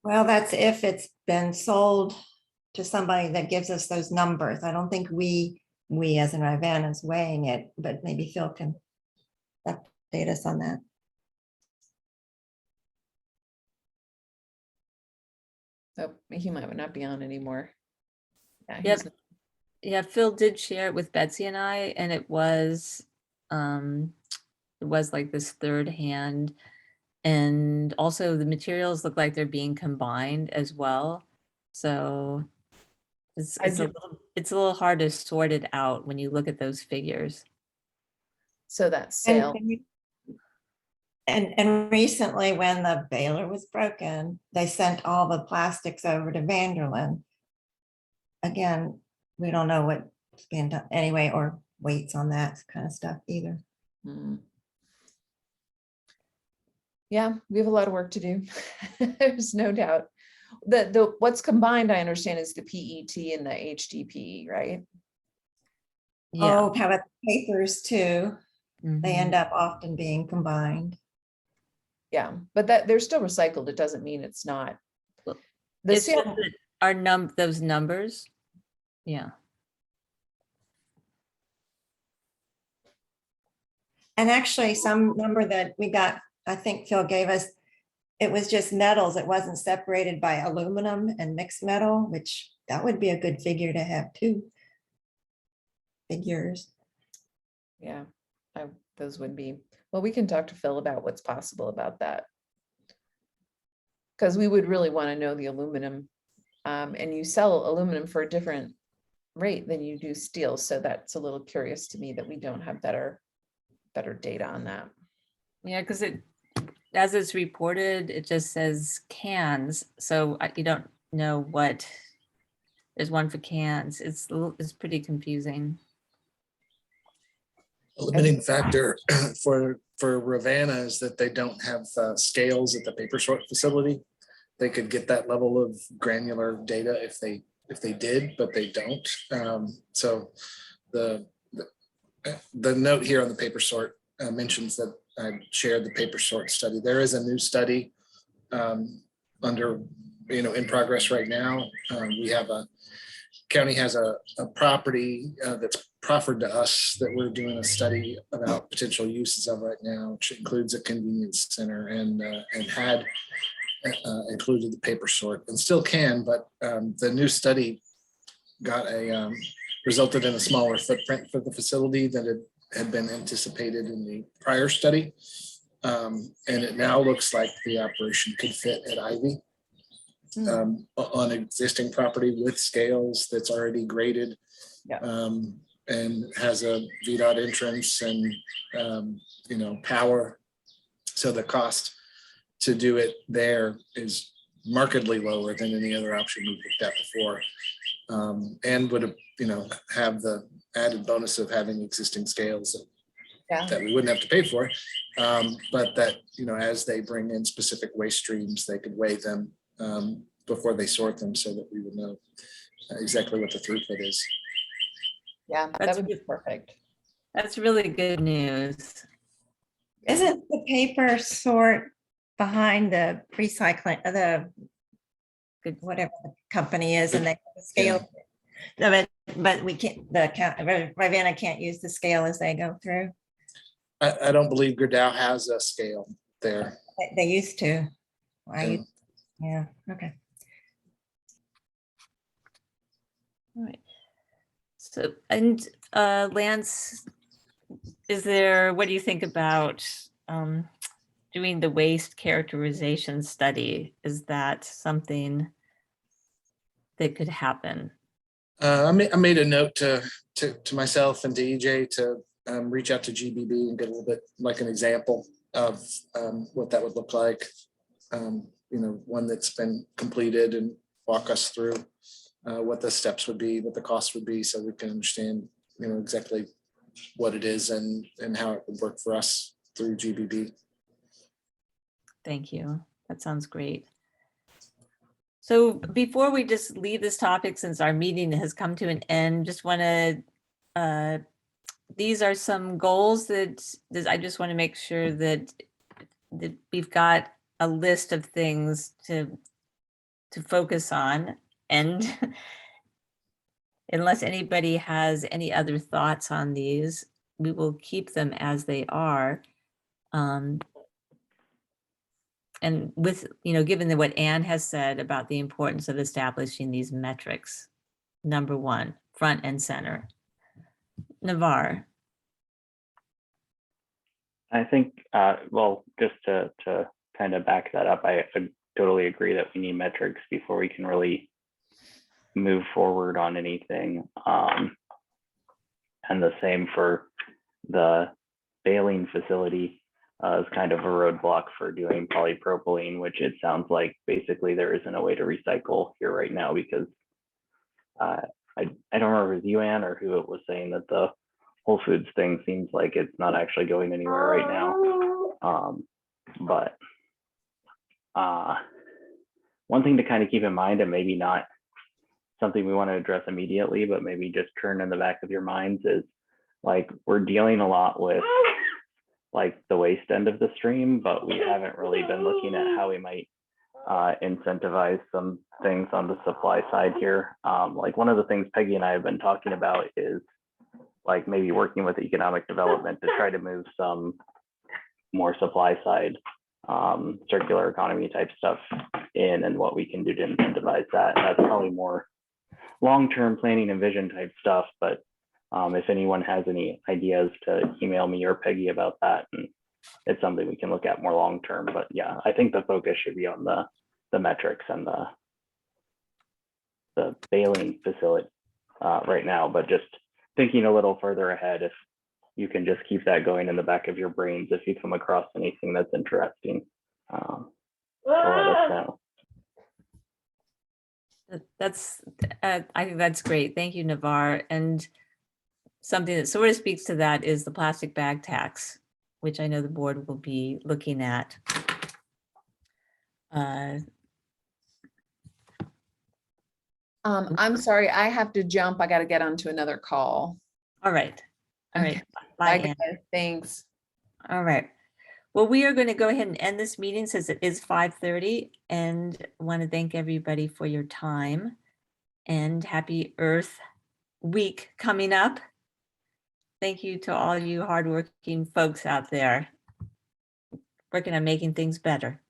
Well, that's if it's been sold to somebody that gives us those numbers. I don't think we as in Ivan is weighing it, but maybe Phil can update us on that. Oh, he might not be on anymore. Yep. Yeah, Phil did share it with Betsy and I, and it was like this third hand And also the materials look like they're being combined as well. So it's a little hard to sort it out when you look at those figures. So that's sale. And recently, when the baler was broken, they sent all the plastics over to Vanderlyn. Again, we don't know what's being done anyway, or weights on that kind of stuff either. Yeah, we have a lot of work to do. There's no doubt. The what's combined, I understand, is the PET and the HDPE, right? Yeah. Oh, how about the papers too? They end up often being combined. Yeah, but that they're still recycled. It doesn't mean it's not. The It's just sale, that our those numbers. Yeah. And actually, some number that we got, I think Phil gave us, it was just metals. It wasn't separated by aluminum and mixed metal, which that would be a good figure to have too. Figures. yeah, those would be, well, we can talk to Phil about what's possible about that. Because we would really want to know the aluminum, and you sell aluminum for a different rate than you do steel. So that's a little curious to me that we don't have better data on that. Yeah, because as it's reported, it just says cans. So you don't know what, there's one for cans. It's pretty confusing. A limiting factor for Ravenna is that they don't have scales at the paper sort facility. They could get that level of granular data if they did, but they don't. So the note here on the paper sort mentions that I shared the paper sort study. There is a new study under, in progress right now. We have county has a property that's proffered to us that we're doing a study about potential uses of right now, which includes a convenience center and had included the paper sort and still can, but the new study got resulted in a smaller footprint for the facility than had been anticipated in the prior study. And it now looks like the operation could fit at Ivy on existing property with scales that's already graded. And has a VDOT entrance and power. So the cost to do it there is markedly lower than any other option we've looked at before, and would have the added bonus of having existing scales that we wouldn't have to pay for, but that as they bring in specific waste streams, they could weigh them before they sort them, so that we would know exactly what the throughput is. Yeah, that would be perfect. That's really good news. Isn't the paper sort behind the recycling, whatever the company is, and they have the scale? No, but we can't, Ravenna can't use the scale as they go through. I don't believe Gerdau has a scale there. They used to. Yeah, okay. All right. So, and Lance, what do you think about doing the waste characterization study? Is that something that could happen? I made a note to myself and to EJ to reach out to GBB and get a little bit like an example of what that would look like. One that's been completed, and walk us through what the steps would be, what the cost would be, so we can understand, exactly what it is and how it would work for us through GBB. Thank you. That sounds great. So before we just leave this topic, since our meeting has come to an end, just want to, these are some goals that I just want to make sure that we've got a list of things to focus on. And unless anybody has any other thoughts on these, we will keep them as they are. And with, given what Anne has said about the importance of establishing these metrics, number one, front and center. Navar. I think, well, just to kind of back that up, I totally agree that we need metrics before we can really move forward on anything. And the same for the baling facility is kind of a roadblock for doing polypropylene, which it sounds like basically there isn't a way to recycle here right now because I don't remember if it was you, Ann, or who it was saying that the Whole Foods thing seems like it's not actually going anywhere right now. But one thing to kind of keep in mind, and maybe not something we want to address immediately, but maybe just turn in the back of your minds, is like we're dealing a lot with like the waste end of the stream, but we haven't really been looking at how we might incentivize some things on the supply side here. Like one of the things Peggy and I have been talking about is like maybe working with economic development to try to move some more supply side circular economy type stuff in, and what we can do to incentivize that. That's probably more long-term planning and vision type stuff, but if anyone has any ideas to email me or Peggy about that, and it's something we can look at more long-term. But yeah, I think the focus should be on the metrics and the baling facility right now, but just thinking a little further ahead, if you can just keep that going in the back of your brains if you come across anything that's interesting, to let us know. That's, I think that's great. Thank you, Navar. And something that sort of speaks to that is the plastic bag tax, which I know the board will be looking at. I'm sorry, I have to jump. I got to get onto another call. All right. All right. Okay. Bye, Bye, Ann. guys. Thanks. All right. Well, we are going to go ahead and end this meeting since it is 5:30, and want to thank everybody for your time, and happy Earth Week coming up. Thank you to all you hardworking folks out there working on making things better.